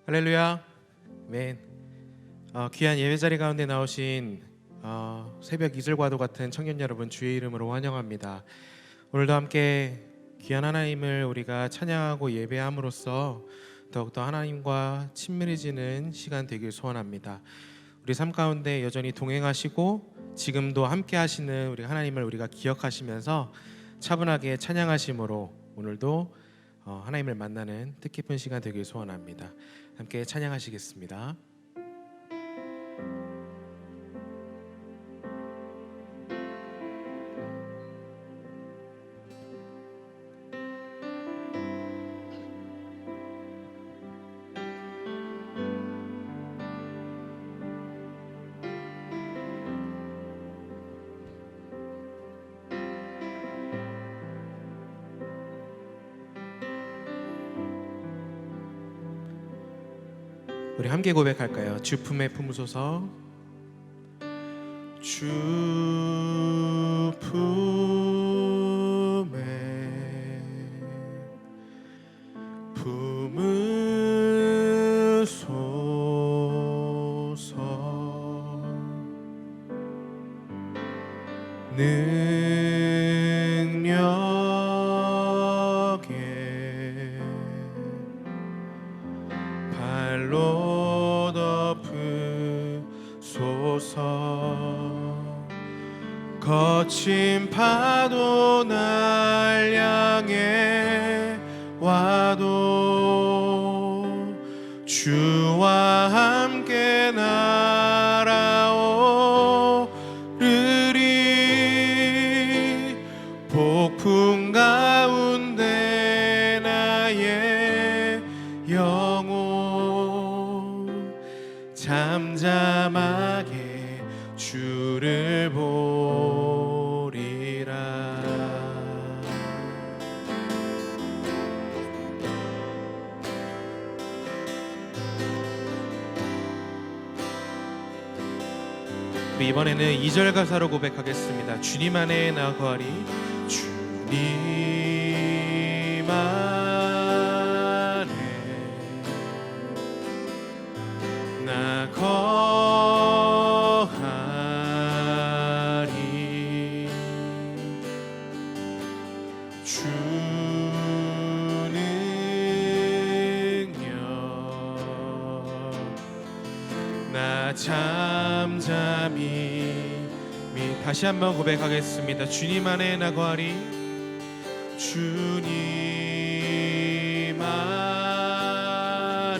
할렐루야. 아멘. 귀한 예배자리 가운데 나오신 새벽 이슬과도 같은 청년 여러분, 주의 이름으로 환영합니다. 오늘도 함께 귀한 하나님을 우리가 찬양하고 예배함으로써 더욱더 하나님과 친밀해지는 시간 되길 소원합니다. 우리 삶 가운데 여전히 동행하시고 지금도 함께 하시는 우리 하나님을 우리가 기억하시면서 차분하게 찬양하심으로 오늘도 하나님을 만나는 뜻깊은 시간 되길 소원합니다. 함께 찬양하시겠습니다. 우리 함께 고백할까요? 주 품에 품으소서. 주 품에 품으소서. 능력에 발로 거친 파도 날 향해 와도 주와 함께 날아오르리. 폭풍 가운데 나의 영혼 잠잠하게 주를 보리라. 우리 이번에는 2절 가사로 고백하겠습니다. 주님 안에 나 거하리. 주님 안에 나 거하리. 주 능력 나 잠잠히. 다시 한번 고백하겠습니다. 주님 안에 나 거하리. 주님 안에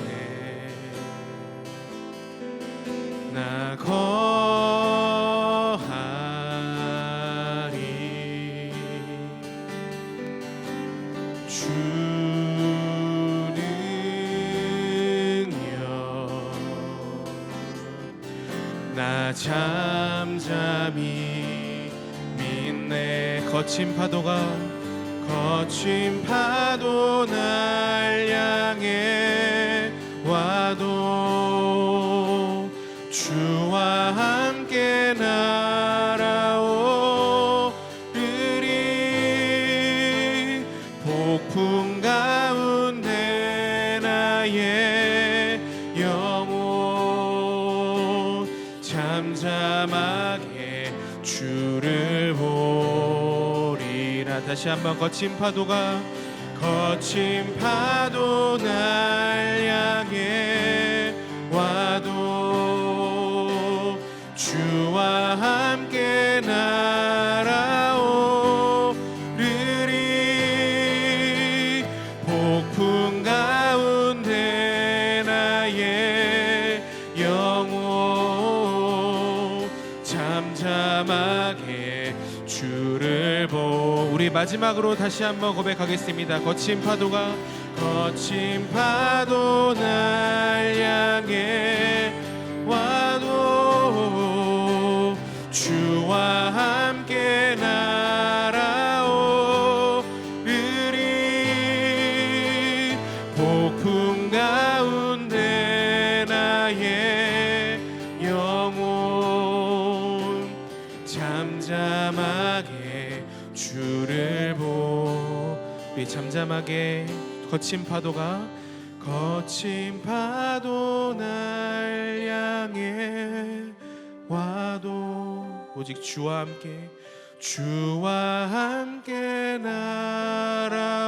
나 거하리. 주 능력 나 잠잠히 믿네. 거친 파도 날 향해 와도 주와 함께 날아오르리. 폭풍 가운데 나의 영혼 잠잠하게 주를 보리라. 다시 한번 거친 파도 날 향해 와도 주와 함께 날아오르리. 폭풍 가운데 나의 영혼 잠잠하게 주를 우리 마지막으로 다시 한번 고백하겠습니다. 거친 파도 날 향해 와도 주와 함께 날아오르리. 폭풍 가운데 나의 영혼 잠잠하게 주를 우리 잠잠하게 거친 거친 파도 날 향해 와도 오직 주와 함께 날아오르리.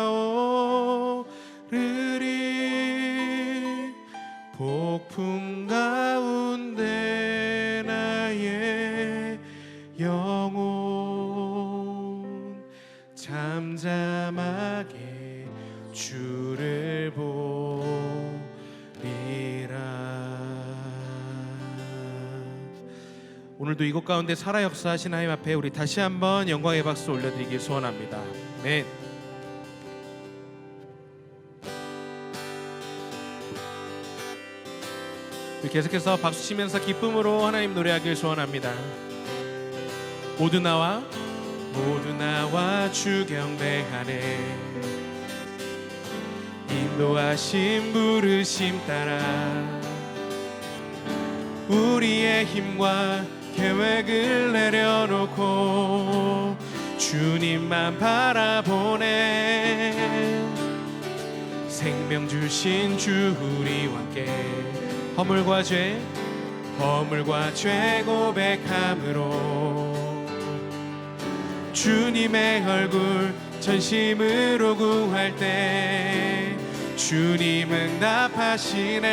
폭풍 가운데 나의 영혼 잠잠하게 주를 보리라. 오늘도 이곳 가운데 살아 역사하신 하나님 앞에 우리 다시 한번 영광의 박수 올려드리길 소원합니다. 아멘. 계속해서 박수 치면서 기쁨으로 하나님 노래하길 소원합니다. 모두 나와 주 경배하네. 인도하심 부르심 따라 우리의 힘과 계획을 내려놓고 주님만 바라보네. 생명 주신 주 우리와 함께 허물과 죄 고백함으로 주님의 얼굴 전심으로 구할 때 주님 응답하시네.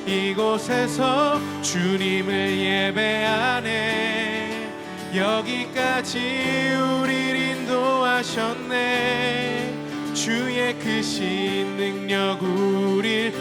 이곳에서 주님을 예배하네. 여기까지 우릴 인도하셨네. 주의 크신 능력 우릴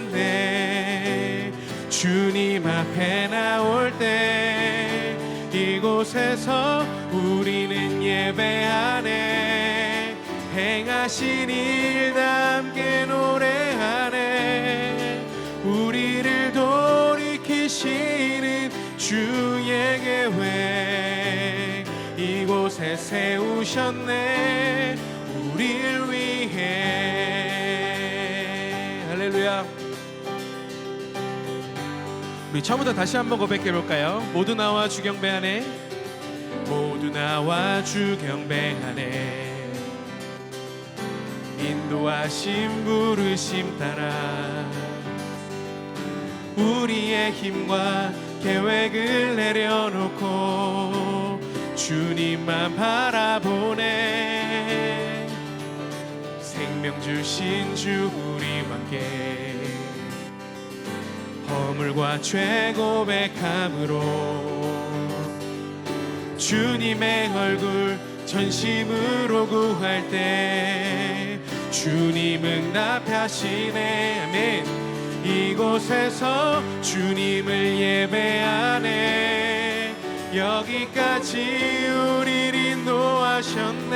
붙드셨네. 주님 앞에 나올 때 이곳에서 우리는 예배하네. 행하신 일 함께 노래하네. 우리를 돌이키시는 주의 계획 이곳에 세우셨네. 우리를 위해. 할렐루야. 우리 처음부터 다시 한번 고백해 볼까요? 모두 나와 주 경배하네. 모두 나와 주 경배하네. 인도하심 부르심 따라 우리의 힘과 계획을 내려놓고 주님만 바라보네. 생명 주신 주 우리와 함께 허물과 죄 고백함으로 주님의 얼굴 전심으로 구할 때 주님 응답하시네. 아멘. 이곳에서 주님을 예배하네. 여기까지 우릴 인도하셨네.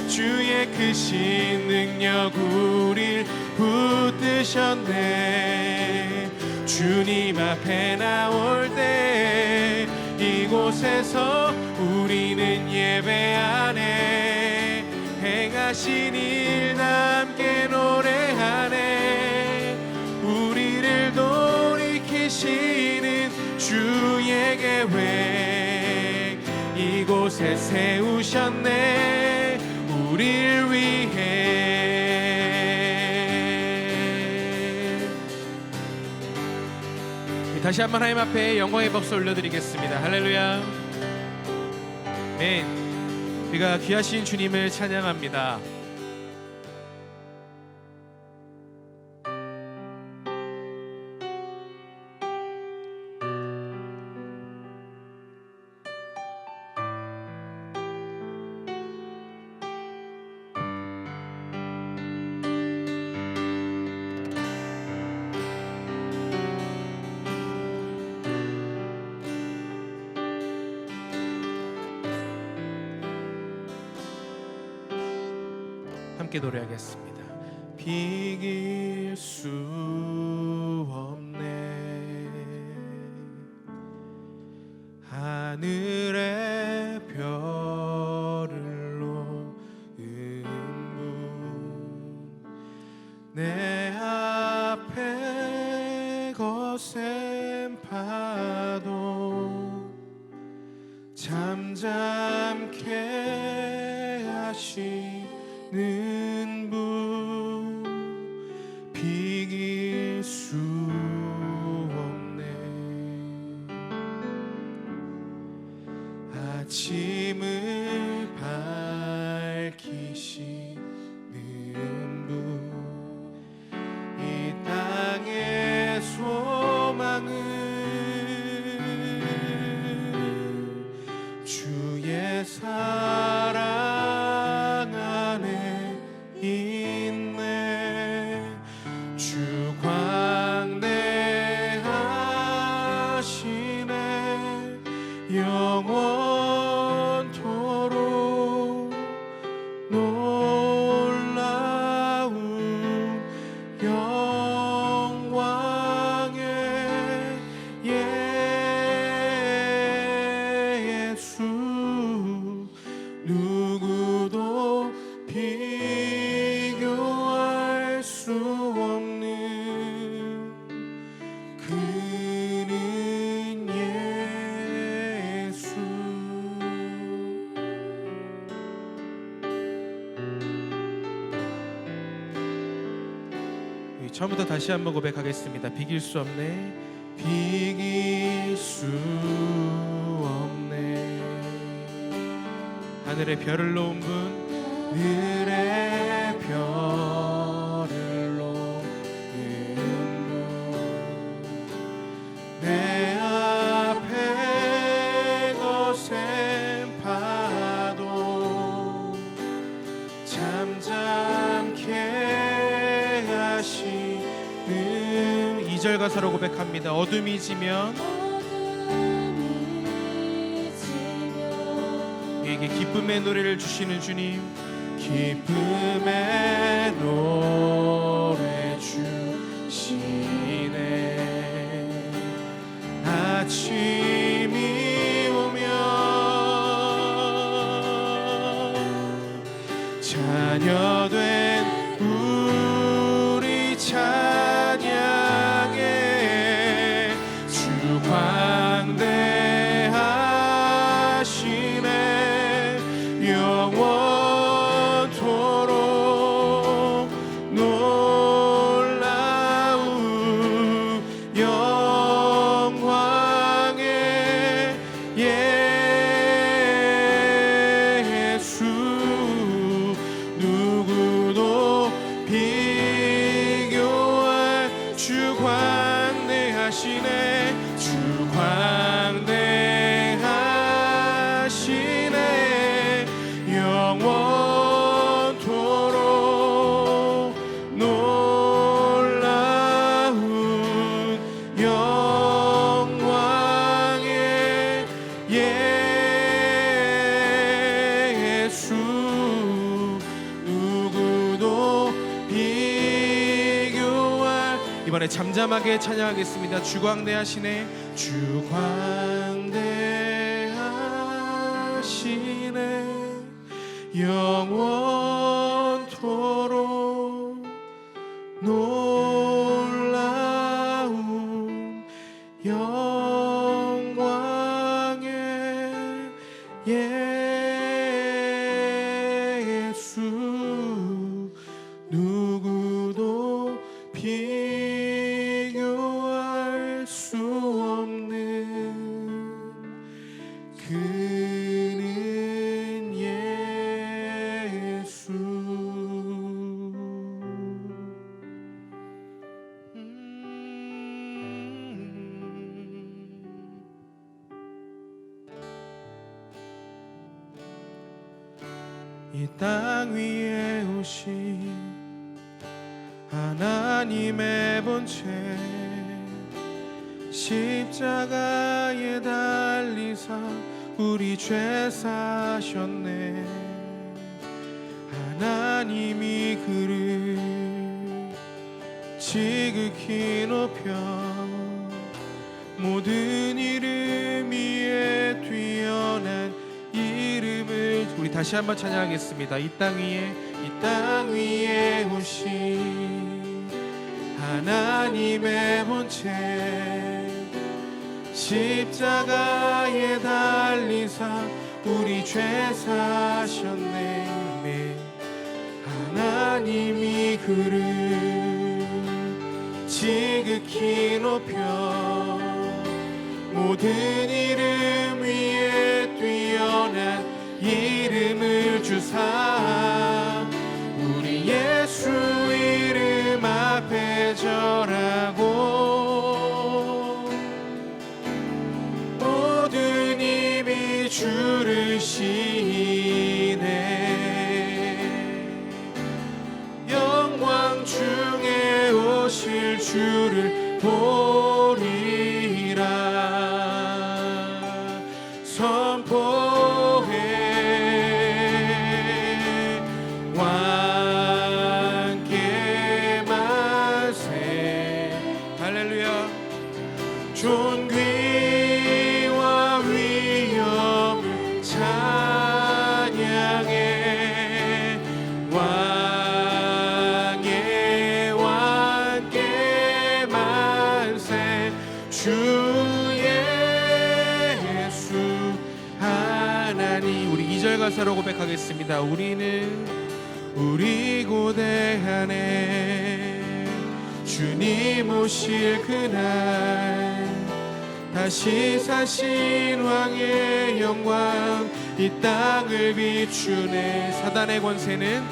주의 크신 능력 우릴 붙드셨네. 주님 앞에 나올 때 이곳에서 우리는 예배하네. 행하신 일 함께 노래하네. 우리를 돌이키시는 주의 계획 이곳에 세우셨네. 우릴 위해. 다시 한번 하나님 앞에 영광의 박수 올려드리겠습니다. 할렐루야. 아멘. 우리가 귀하신 주님을 찬양합니다. 함께 노래하겠습니다. 비길 수 없네. 하늘의 별을 놓은 분 내 앞에 거센 파도 잠잠게 하시는 분 우리 처음부터 다시 한번 고백하겠습니다. 비길 수 없네, 비길 수 없네. 하늘의 별을 놓은 분, 하늘의 별을 놓은 분, 내 앞에 거센 파도 잠잠케 하시는 2절 가사로 고백합니다. 어둠이 지면 우리에게 기쁨의 노래를 주시는 주님, 기쁨의 노래 주시네. 아침이 오면 자녀된 우리 찬양에 주 광대하시네. 영원토록 놀라운 영광의 예수, 누구도 비교할 주 광대하시네. 주 광대하시네. 영원토록 놀라운 영광의 예수, 누구도 비교할. 이번에 잠잠하게 찬양하겠습니다. 주 광대하시네, 주 광대하시네. 영원토록 놀라운 영광의 예수, 누구도 비교할 수 없는 그는 예수. 이 땅 위에 오신 하나님의 본체, 십자가에 달리사 우리 죄 사셨네. 하나님이 그를 지극히 높여 모든 이름 위에 뛰어난 이름을. 우리 다시 한번 찬양하겠습니다. 이 땅 위에 오신 하나님의 본체, 십자가에 달리사 우리 죄 사셨네. 하나님이 그를 지극히 높여 모든 이름 위에 뛰어난 이름을 주사 우리 예수 이름 앞에 절하고 모든 입이 주를 시네. 영광 중에 오실 주를 보리라. 선포해 왕께 만세. 할렐루야. 존귀와 위엄을 찬양해. 왕의 왕께 만세. 주 예수 하나님. 우리 2절 가사로 고백하겠습니다. 우리 고대하네. 주님 오실 그날 다시 사신 왕의 영광 이 땅을 비추네. 사단의 권세는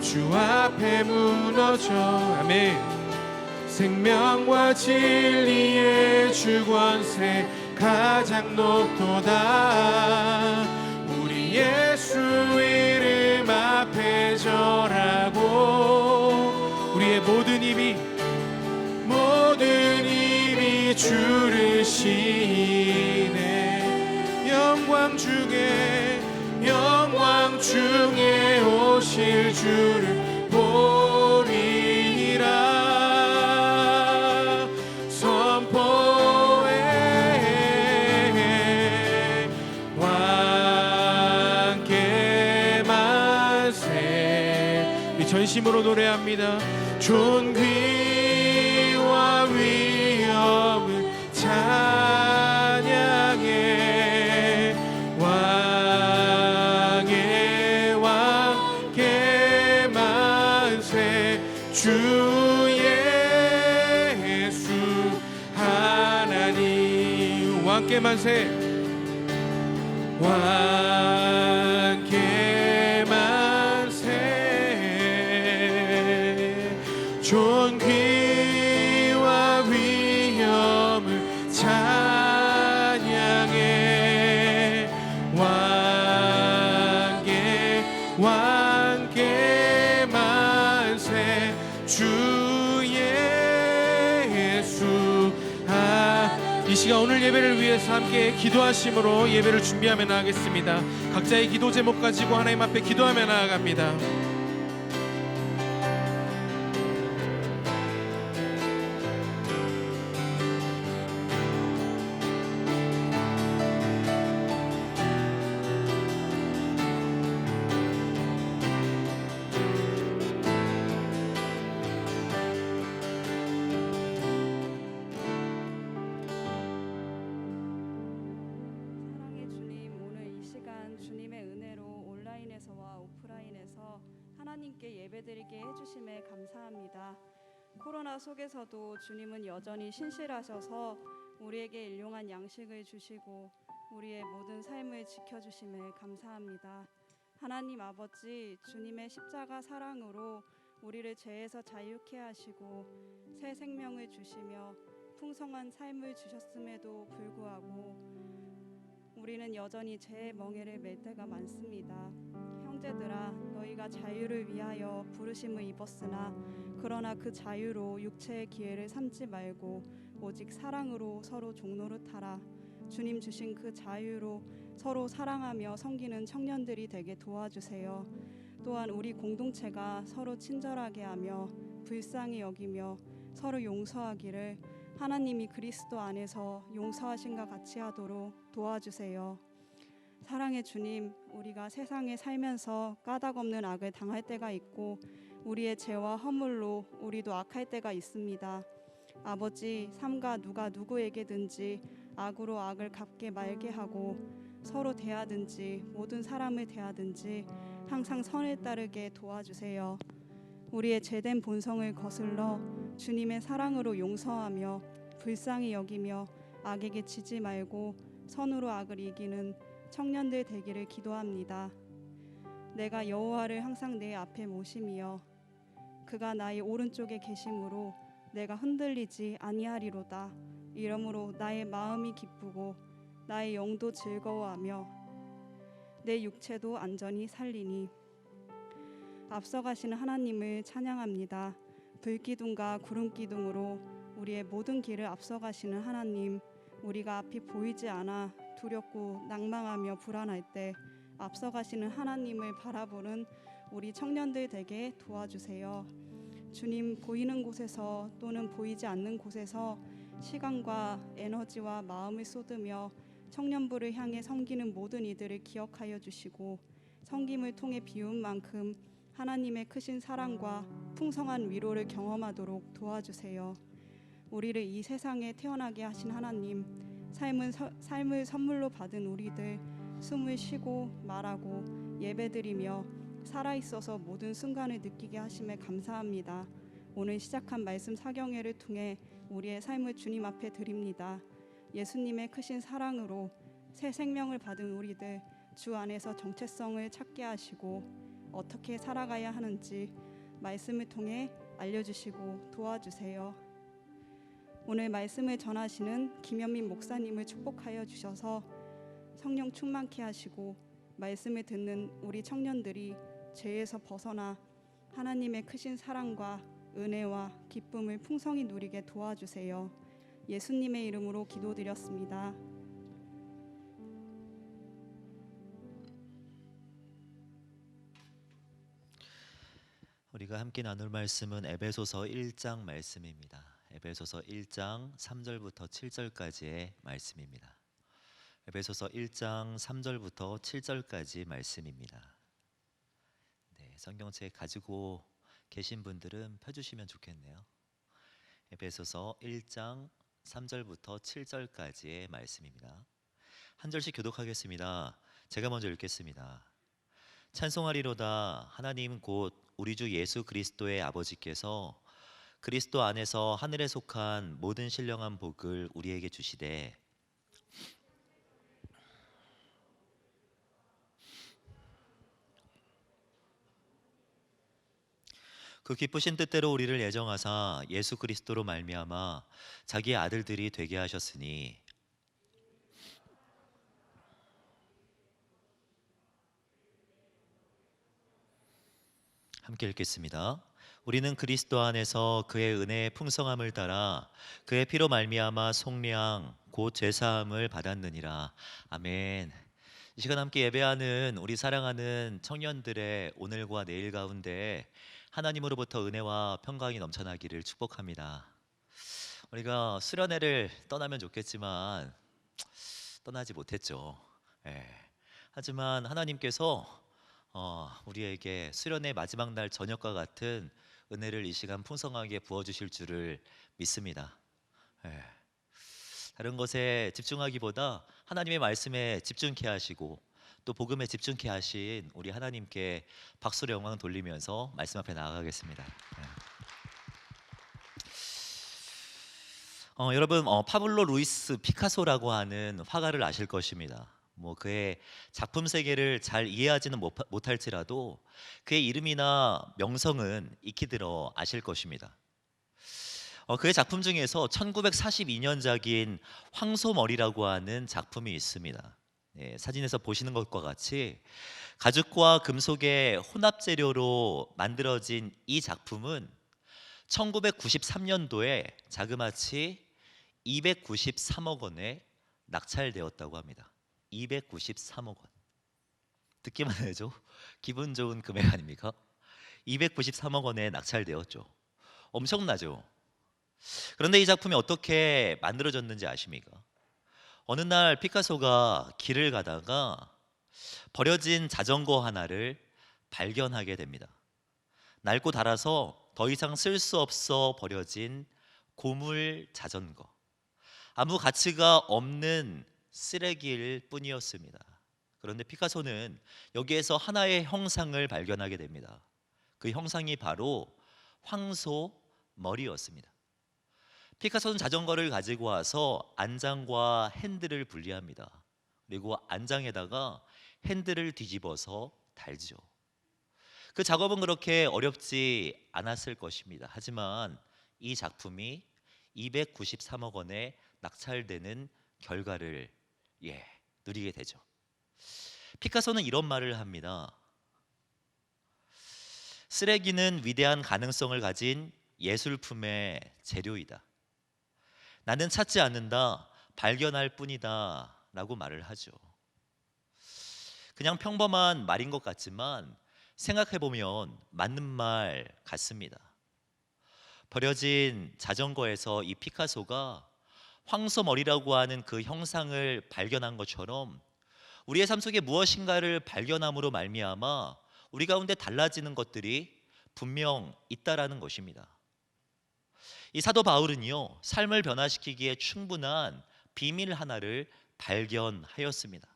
주 앞에 무너져. 아멘. 생명과 진리의 주 권세 가장 높도다. 우리 예수 이름 앞에 절하고 우리의 모든 입이 주를 시네. 영광 중에 오실 주를 보리라. 선포해 왕께 만세. 우리 전심으로 노래합니다. 존귀와 위엄을 찬양해. 왕께 만세. 주 예수 하나님 왕께 만세. 왕께 만세. 존귀와 위엄을 찬양해. 왕께 만세. 주 예수. 이 시간 오늘 예배를 위해서 함께 기도하심으로 예배를 준비하며 나아가겠습니다. 각자의 기도 제목 가지고 하나님 앞에 기도하며 나아갑니다. 하나님께 예배드리게 해주심에 감사합니다. 코로나 속에서도 주님은 여전히 신실하셔서 우리에게 일용할 양식을 주시고 우리의 모든 삶을 지켜주심에 감사합니다. 하나님 아버지, 주님의 십자가 사랑으로 우리를 죄에서 자유케 하시고 새 생명을 주시며 풍성한 삶을 주셨음에도 불구하고 우리는 여전히 죄의 멍에를 맬 때가 많습니다. 형제들아, 너희가 자유를 위하여 부르심을 입었으나 그러나 그 자유로 육체의 기회를 삼지 말고 오직 사랑으로 서로 종노릇하라. 주님 주신 그 자유로 서로 사랑하며 섬기는 청년들이 되게 도와주세요. 또한 우리 공동체가 서로 친절하게 하며 불쌍히 여기며 서로 용서하기를 하나님이 그리스도 안에서 용서하신과 같이 하도록 도와주세요. 사랑의 주님, 우리가 세상에 살면서 까닭없는 악을 당할 때가 있고 우리의 죄와 허물로 우리도 악할 때가 있습니다. 아버지, 삼가 누가 누구에게든지 악으로 악을 갚게 말게 하고 서로 대하든지 모든 사람을 대하든지 항상 선을 따르게 도와주세요. 우리의 죄된 본성을 거슬러 주님의 사랑으로 용서하며 불쌍히 여기며 악에게 지지 말고 선으로 악을 이기는 청년들 되기를 기도합니다. 내가 여호와를 항상 내 앞에 모심이여 그가 나의 오른쪽에 계심으로 내가 흔들리지 아니하리로다. 이러므로 나의 마음이 기쁘고 나의 영도 즐거워하며 내 육체도 안전히 살리니. 앞서가시는 하나님을 찬양합니다. 불기둥과 구름기둥으로 우리의 모든 길을 앞서가시는 하나님, 우리가 앞이 보이지 않아 두렵고 낭망하며 불안할 때 앞서가시는 하나님을 바라보는 우리 청년들 되게 도와주세요. 주님, 보이는 곳에서 또는 보이지 않는 곳에서 시간과 에너지와 마음을 쏟으며 청년부를 향해 섬기는 모든 이들을 기억하여 주시고 섬김을 통해 비운 만큼 하나님의 크신 사랑과 풍성한 위로를 경험하도록 도와주세요. 우리를 이 세상에 태어나게 하신 하나님, 삶을 선물로 받은 우리들 숨을 쉬고 말하고 예배드리며 살아있어서 모든 순간을 느끼게 하심에 감사합니다. 오늘 시작한 말씀 사경회를 통해 우리의 삶을 주님 앞에 드립니다. 예수님의 크신 사랑으로 새 생명을 받은 우리들 주 안에서 정체성을 찾게 하시고 어떻게 살아가야 하는지 말씀을 통해 알려주시고 도와주세요. 오늘 말씀을 전하시는 김현민 목사님을 축복하여 주셔서 성령 충만케 하시고 말씀을 듣는 우리 청년들이 죄에서 벗어나 하나님의 크신 사랑과 은혜와 기쁨을 풍성히 누리게 도와주세요. 예수님의 이름으로 기도드렸습니다. 우리가 함께 나눌 말씀은 에베소서 1장 말씀입니다. 에베소서 1장 3절부터 7절까지의 말씀입니다. 에베소서 1장 3절부터 7절까지 말씀입니다. 네, 성경책 가지고 계신 분들은 펴주시면 좋겠네요. 에베소서 1장 3절부터 7절까지의 말씀입니다. 한 절씩 교독하겠습니다. 제가 먼저 읽겠습니다. 찬송하리로다. 하나님 곧 우리 주 예수 그리스도의 아버지께서 그리스도 안에서 하늘에 속한 모든 신령한 복을 우리에게 주시되 그 기쁘신 뜻대로 우리를 예정하사 예수 그리스도로 말미암아 자기의 아들들이 되게 하셨으니 함께 읽겠습니다. 우리는 그리스도 안에서 그의 은혜의 풍성함을 따라 그의 피로 말미암아 속량 곧 죄사함을 받았느니라. 아멘. 이 시간 함께 예배하는 우리 사랑하는 청년들의 오늘과 내일 가운데 하나님으로부터 은혜와 평강이 넘쳐나기를 축복합니다. 우리가 수련회를 떠나면 좋겠지만 떠나지 못했죠. 예. 하지만 하나님께서 우리에게 수련의 마지막 날 저녁과 같은 은혜를 이 시간 풍성하게 부어주실 줄을 믿습니다. 예. 다른 것에 집중하기보다 하나님의 말씀에 집중케 하시고 또 복음에 집중케 하신 우리 하나님께 박수로 영광 돌리면서 말씀 앞에 나아가겠습니다. 예. 여러분 파블로 루이스 피카소라고 하는 화가를 아실 것입니다. 그의 작품 세계를 잘 이해하지는 못할지라도 그의 이름이나 명성은 익히 들어 아실 것입니다. 그의 작품 중에서 1942년작인 황소머리라고 하는 작품이 있습니다. 네, 사진에서 보시는 것과 같이 가죽과 금속의 혼합 재료로 만들어진 이 작품은 1993년도에 자그마치 293억 원에 낙찰되었다고 합니다. 293억 원. 듣기만 해도 기분 좋은 금액 아닙니까? 293억 원에 낙찰되었죠. 엄청나죠. 그런데 이 작품이 어떻게 만들어졌는지 아십니까? 어느 날 피카소가 길을 가다가 버려진 자전거 하나를 발견하게 됩니다. 낡고 닳아서 더 이상 쓸 수 없어 버려진 고물 자전거. 아무 가치가 없는 쓰레기일 뿐이었습니다. 그런데 피카소는 여기에서 하나의 형상을 발견하게 됩니다. 그 형상이 바로 황소 머리였습니다. 피카소는 자전거를 가지고 와서 안장과 핸들을 분리합니다. 그리고 안장에다가 핸들을 뒤집어서 달죠. 그 작업은 그렇게 어렵지 않았을 것입니다. 하지만 이 작품이 293억 원에 낙찰되는 결과를 누리게 되죠. 피카소는 이런 말을 합니다. 쓰레기는 위대한 가능성을 가진 예술품의 재료이다. 나는 찾지 않는다, 발견할 뿐이다 라고 말을 하죠. 그냥 평범한 말인 것 같지만 생각해보면 맞는 말 같습니다. 버려진 자전거에서 이 피카소가 황소머리라고 하는 그 형상을 발견한 것처럼 우리의 삶 속에 무엇인가를 발견함으로 말미암아 우리 가운데 달라지는 것들이 분명 있다라는 것입니다. 이 사도 바울은요, 삶을 변화시키기에 충분한 비밀 하나를 발견하였습니다.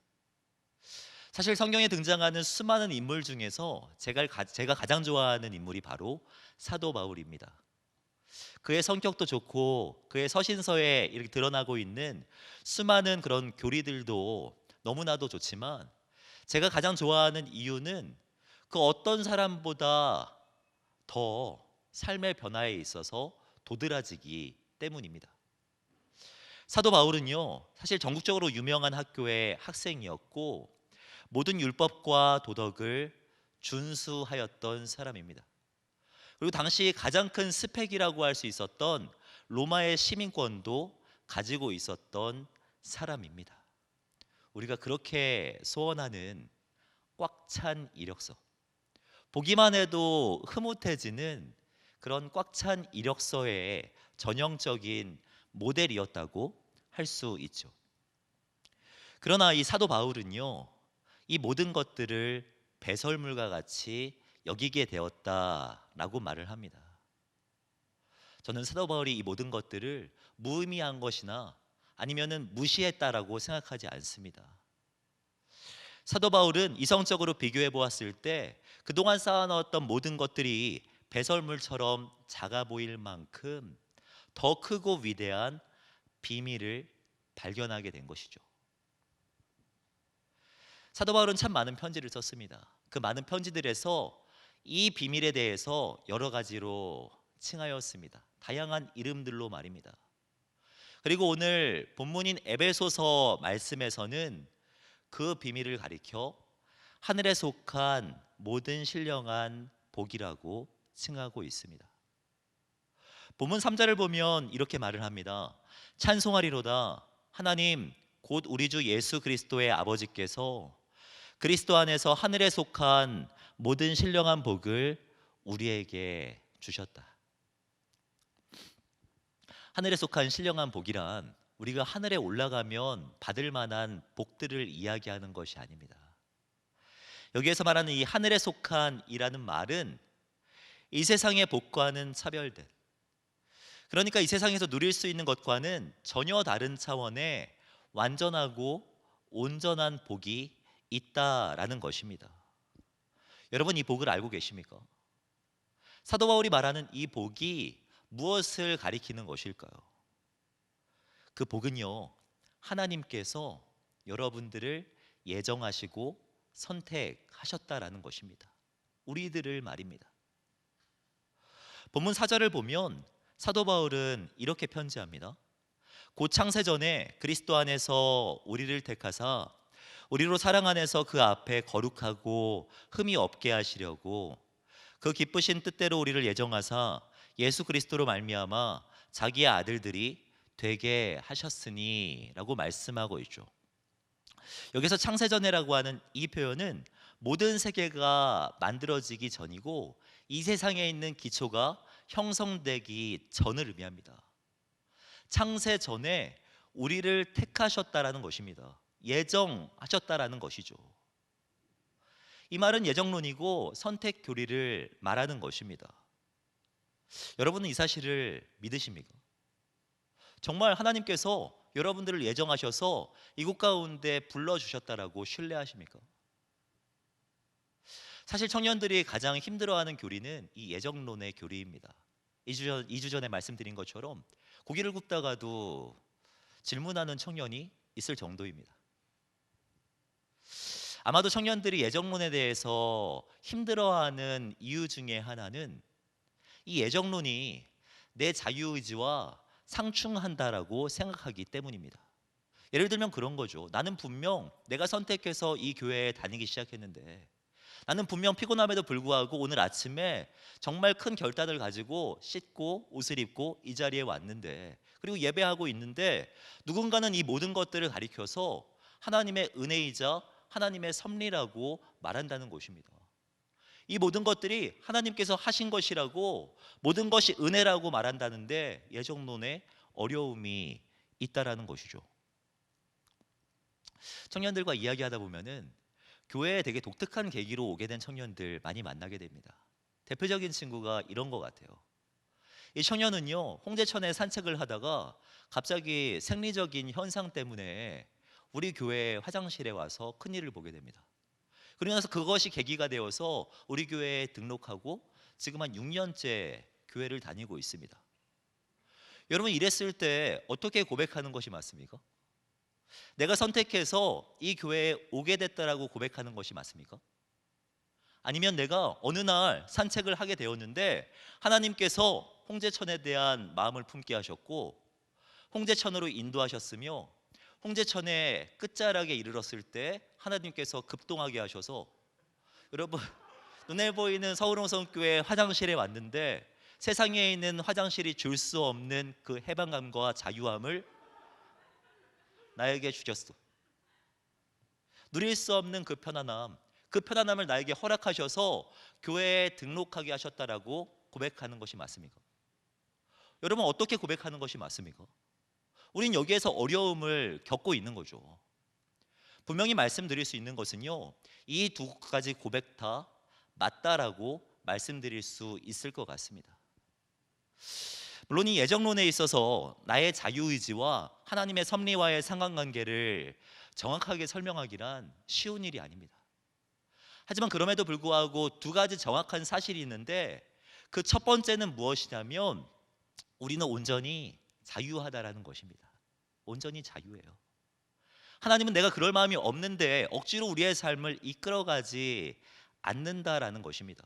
사실 성경에 등장하는 수많은 인물 중에서 제가 가장 좋아하는 인물이 바로 사도 바울입니다. 그의 성격도 좋고 그의 서신서에 이렇게 드러나고 있는 수많은 그런 교리들도 너무나도 좋지만, 제가 가장 좋아하는 이유는 그 어떤 사람보다 더 삶의 변화에 있어서 도드라지기 때문입니다. 사도 바울은요, 사실 전국적으로 유명한 학교의 학생이었고 모든 율법과 도덕을 준수하였던 사람입니다. 그리고 당시 가장 큰 스펙이라고 할 수 있었던 로마의 시민권도 가지고 있었던 사람입니다. 우리가 그렇게 소원하는 꽉 찬 이력서, 보기만 해도 흐뭇해지는 그런 꽉 찬 이력서의 전형적인 모델이었다고 할 수 있죠. 그러나 이 사도 바울은요, 이 모든 것들을 배설물과 같이 여기게 되었다라고 말을 합니다. 저는 사도 바울이 이 모든 것들을 무의미한 것이나 아니면은 무시했다라고 생각하지 않습니다. 사도 바울은 이성적으로 비교해 보았을 때 그동안 쌓아놓았던 모든 것들이 배설물처럼 작아 보일 만큼 더 크고 위대한 비밀을 발견하게 된 것이죠. 사도 바울은 참 많은 편지를 썼습니다. 그 많은 편지들에서 이 비밀에 대해서 여러 가지로 칭하였습니다. 다양한 이름들로 말입니다. 그리고 오늘 본문인 에베소서 말씀에서는 그 비밀을 가리켜 하늘에 속한 모든 신령한 복이라고 칭하고 있습니다. 본문 3절을 보면 이렇게 말을 합니다. 찬송하리로다 하나님 곧 우리 주 예수 그리스도의 아버지께서 그리스도 안에서 하늘에 속한 모든 신령한 복을 우리에게 주셨다. 하늘에 속한 신령한 복이란 우리가 하늘에 올라가면 받을 만한 복들을 이야기하는 것이 아닙니다. 여기에서 말하는 이 하늘에 속한이라는 말은 이 세상의 복과는 차별된, 그러니까 이 세상에서 누릴 수 있는 것과는 전혀 다른 차원의 완전하고 온전한 복이 있다라는 것입니다. 여러분, 이 복을 알고 계십니까? 사도 바울이 말하는 이 복이 무엇을 가리키는 것일까요? 그 복은요, 하나님께서 여러분들을 예정하시고 선택하셨다라는 것입니다. 우리들을 말입니다. 본문 4절을 보면 사도 바울은 이렇게 편지합니다. 곧 창세전에 그리스도 안에서 우리를 택하사 우리로 사랑 안에서 그 앞에 거룩하고 흠이 없게 하시려고 그 기쁘신 뜻대로 우리를 예정하사 예수 그리스도로 말미암아 자기의 아들들이 되게 하셨으니 라고 말씀하고 있죠. 여기서 창세전에라고 하는 이 표현은 모든 세계가 만들어지기 전이고 이 세상에 있는 기초가 형성되기 전을 의미합니다. 창세전에 우리를 택하셨다라는 것입니다. 예정하셨다라는 것이죠. 이 말은 예정론이고 선택 교리를 말하는 것입니다. 여러분은 이 사실을 믿으십니까? 정말 하나님께서 여러분들을 예정하셔서 이곳 가운데 불러주셨다라고 신뢰하십니까? 사실 청년들이 가장 힘들어하는 교리는 이 예정론의 교리입니다. 2주 전에 말씀드린 것처럼 고기를 굽다가도 질문하는 청년이 있을 정도입니다. 아마도 청년들이 예정론에 대해서 힘들어하는 이유 중에 하나는 이 예정론이 내 자유의지와 상충한다라고 생각하기 때문입니다. 예를 들면 그런 거죠. 나는 분명 내가 선택해서 이 교회에 다니기 시작했는데, 나는 분명 피곤함에도 불구하고 오늘 아침에 정말 큰 결단을 가지고 씻고 옷을 입고 이 자리에 왔는데, 그리고 예배하고 있는데 누군가는 이 모든 것들을 가리켜서 하나님의 은혜이자 하나님의 섭리라고 말한다는 것입니다. 이 모든 것들이 하나님께서 하신 것이라고, 모든 것이 은혜라고 말한다는데 예정론에 어려움이 있다라는 것이죠. 청년들과 이야기하다 보면은 교회에 되게 독특한 계기로 오게 된 청년들 많이 만나게 됩니다. 대표적인 친구가 이런 것 같아요. 이 청년은요, 홍제천에 산책을 하다가 갑자기 생리적인 현상 때문에 우리 교회 화장실에 와서 큰일을 보게 됩니다. 그러고 나서 그것이 계기가 되어서 우리 교회에 등록하고 지금 한 6년째 교회를 다니고 있습니다. 여러분, 이랬을 때 어떻게 고백하는 것이 맞습니까? 내가 선택해서 이 교회에 오게 됐다라고 고백하는 것이 맞습니까? 아니면 내가 어느 날 산책을 하게 되었는데 하나님께서 홍제천에 대한 마음을 품게 하셨고 홍제천으로 인도하셨으며 홍제천의 끝자락에 이르렀을 때 하나님께서 급동하게 하셔서 여러분 눈에 보이는 서울홍성교회 화장실에 왔는데 세상에 있는 화장실이 줄 수 없는 그 해방감과 자유함을 나에게 주셨어. 누릴 수 없는 그 편안함을 나에게 허락하셔서 교회에 등록하게 하셨다라고 고백하는 것이 맞습니까? 여러분, 어떻게 고백하는 것이 맞습니까? 우린 여기에서 어려움을 겪고 있는 거죠. 분명히 말씀드릴 수 있는 것은요, 이 두 가지 고백 다 맞다라고 말씀드릴 수 있을 것 같습니다. 물론 이 예정론에 있어서 나의 자유의지와 하나님의 섭리와의 상관관계를 정확하게 설명하기란 쉬운 일이 아닙니다. 하지만 그럼에도 불구하고 두 가지 정확한 사실이 있는데 그 첫 번째는 무엇이냐면 우리는 온전히 자유하다라는 것입니다. 온전히 자유해요. 하나님은 내가 그럴 마음이 없는데 억지로 우리의 삶을 이끌어가지 않는다라는 것입니다.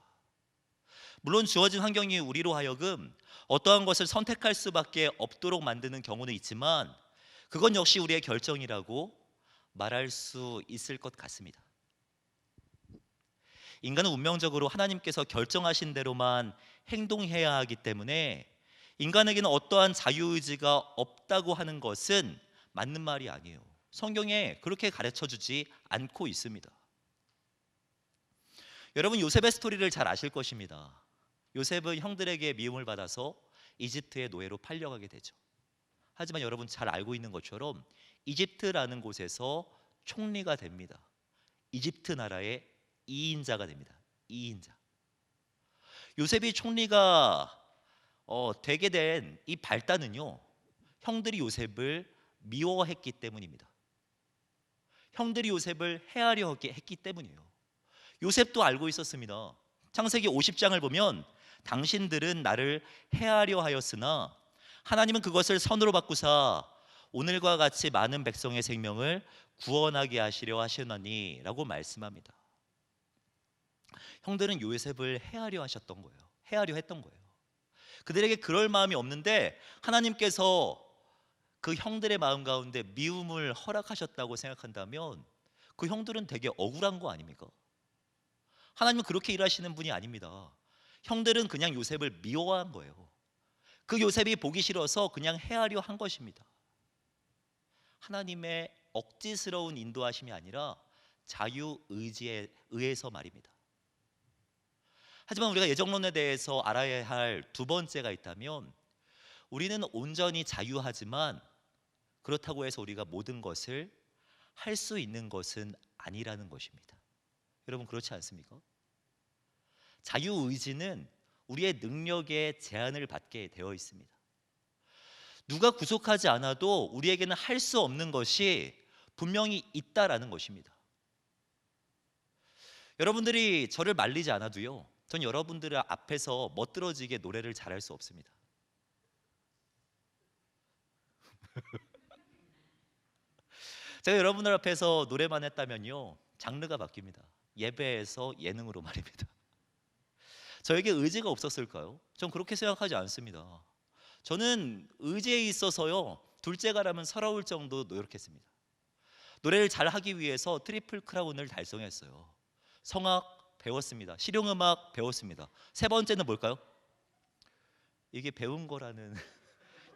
물론 주어진 환경이 우리로 하여금 어떠한 것을 선택할 수밖에 없도록 만드는 경우는 있지만 그건 역시 우리의 결정이라고 말할 수 있을 것 같습니다. 인간은 운명적으로 하나님께서 결정하신 대로만 행동해야 하기 때문에 인간에게는 어떠한 자유의지가 없다고 하는 것은 맞는 말이 아니에요. 성경에 그렇게 가르쳐주지 않고 있습니다. 여러분, 요셉의 스토리를 잘 아실 것입니다. 요셉은 형들에게 미움을 받아서 이집트의 노예로 팔려가게 되죠. 하지만 여러분 잘 알고 있는 것처럼 이집트라는 곳에서 총리가 됩니다. 이집트 나라의 2인자가 됩니다. 2인자. 요셉이 총리가 되게 된 이 발단은요, 형들이 요셉을 미워했기 때문입니다. 형들이 요셉을 해하려 했기 때문이에요. 요셉도 알고 있었습니다. 창세기 50장을 보면 당신들은 나를 해하려 하였으나 하나님은 그것을 선으로 바꾸사 오늘과 같이 많은 백성의 생명을 구원하게 하시려 하시나니 라고 말씀합니다. 형들은 요셉을 해하려 하셨던 거예요. 해하려 했던 거예요. 그들에게 그럴 마음이 없는데 하나님께서 그 형들의 마음 가운데 미움을 허락하셨다고 생각한다면 그 형들은 되게 억울한 거 아닙니까? 하나님은 그렇게 일하시는 분이 아닙니다. 형들은 그냥 요셉을 미워한 거예요. 그 요셉이 보기 싫어서 그냥 해하려 한 것입니다. 하나님의 억지스러운 인도하심이 아니라 자유의지에 의해서 말입니다. 하지만 우리가 예정론에 대해서 알아야 할 두 번째가 있다면 우리는 온전히 자유하지만 그렇다고 해서 우리가 모든 것을 할 수 있는 것은 아니라는 것입니다. 여러분 그렇지 않습니까? 자유의지는 우리의 능력에 제한을 받게 되어 있습니다. 누가 구속하지 않아도 우리에게는 할 수 없는 것이 분명히 있다라는 것입니다. 여러분들이 저를 말리지 않아도요, 전 여러분들 앞에서 멋들어지게 노래를 잘할 수 없습니다. 제가 여러분들 앞에서 노래만 했다면요, 장르가 바뀝니다. 예배에서 예능으로 말입니다. 저에게 의지가 없었을까요? 전 그렇게 생각하지 않습니다. 저는 의지에 있어서요, 둘째가라면 서러울 정도 노력했습니다. 노래를 잘하기 위해서 트리플 크라운을 달성했어요. 성악 배웠습니다. 실용음악 배웠습니다. 세 번째는 뭘까요? 이게 배운 거라는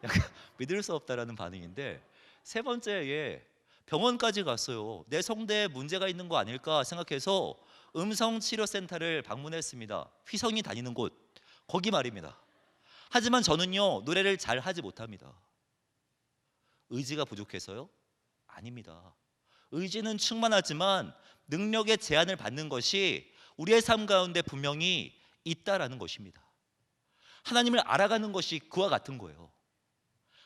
약간 믿을 수 없다라는 반응인데, 세 번째에 병원까지 갔어요. 내 성대에 문제가 있는 거 아닐까 생각해서 음성치료센터를 방문했습니다. 휘성이 다니는 곳, 거기 말입니다. 하지만 저는요, 노래를 잘 하지 못합니다. 의지가 부족해서요? 아닙니다. 의지는 충만하지만 능력의 제한을 받는 것이 우리의 삶 가운데 분명히 있다라는 것입니다. 하나님을 알아가는 것이 그와 같은 거예요.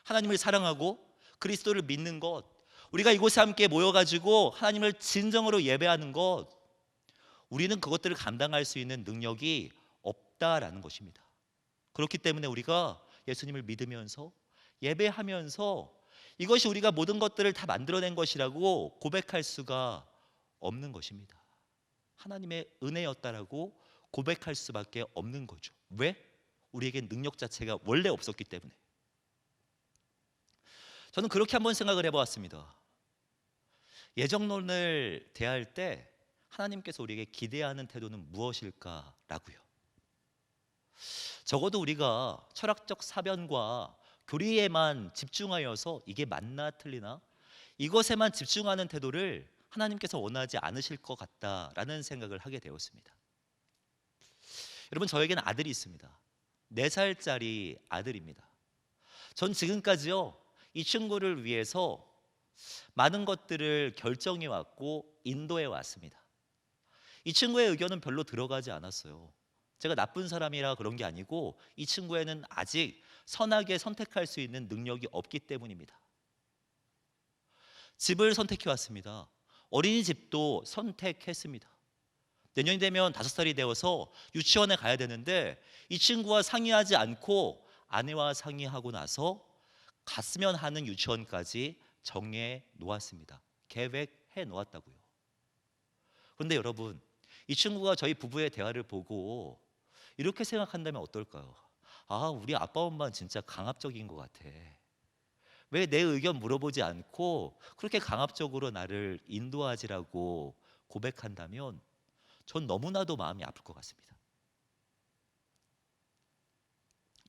하나님을 사랑하고 그리스도를 믿는 것, 우리가 이곳에 함께 모여가지고 하나님을 진정으로 예배하는 것, 우리는 그것들을 감당할 수 있는 능력이 없다라는 것입니다. 그렇기 때문에 우리가 예수님을 믿으면서 예배하면서 이것이 우리가 모든 것들을 다 만들어낸 것이라고 고백할 수가 없는 것입니다. 하나님의 은혜였다라고 고백할 수밖에 없는 거죠. 왜? 우리에게 능력 자체가 원래 없었기 때문에. 저는 그렇게 한번 생각을 해보았습니다. 예정론을 대할 때 하나님께서 우리에게 기대하는 태도는 무엇일까라고요. 적어도 우리가 철학적 사변과 교리에만 집중하여서 이게 맞나 틀리나 이것에만 집중하는 태도를 하나님께서 원하지 않으실 것 같다라는 생각을 하게 되었습니다. 여러분, 저에게는 아들이 있습니다. 4살짜리 아들입니다. 전 지금까지요, 이 친구를 위해서 많은 것들을 결정해 왔고 인도해 왔습니다. 이 친구의 의견은 별로 들어가지 않았어요. 제가 나쁜 사람이라 그런 게 아니고 이 친구에는 아직 선하게 선택할 수 있는 능력이 없기 때문입니다. 집을 선택해 왔습니다. 어린이집도 선택했습니다. 내년이 되면 5살이 되어서 유치원에 가야 되는데 이 친구와 상의하지 않고 아내와 상의하고 나서 갔으면 하는 유치원까지 정해 놓았습니다. 계획해 놓았다고요. 그런데 여러분, 이 친구가 저희 부부의 대화를 보고 이렇게 생각한다면 어떨까요? 아, 우리 아빠 엄마는 진짜 강압적인 것 같아. 왜 내 의견 물어보지 않고 그렇게 강압적으로 나를 인도하지라고 고백한다면 전 너무나도 마음이 아플 것 같습니다.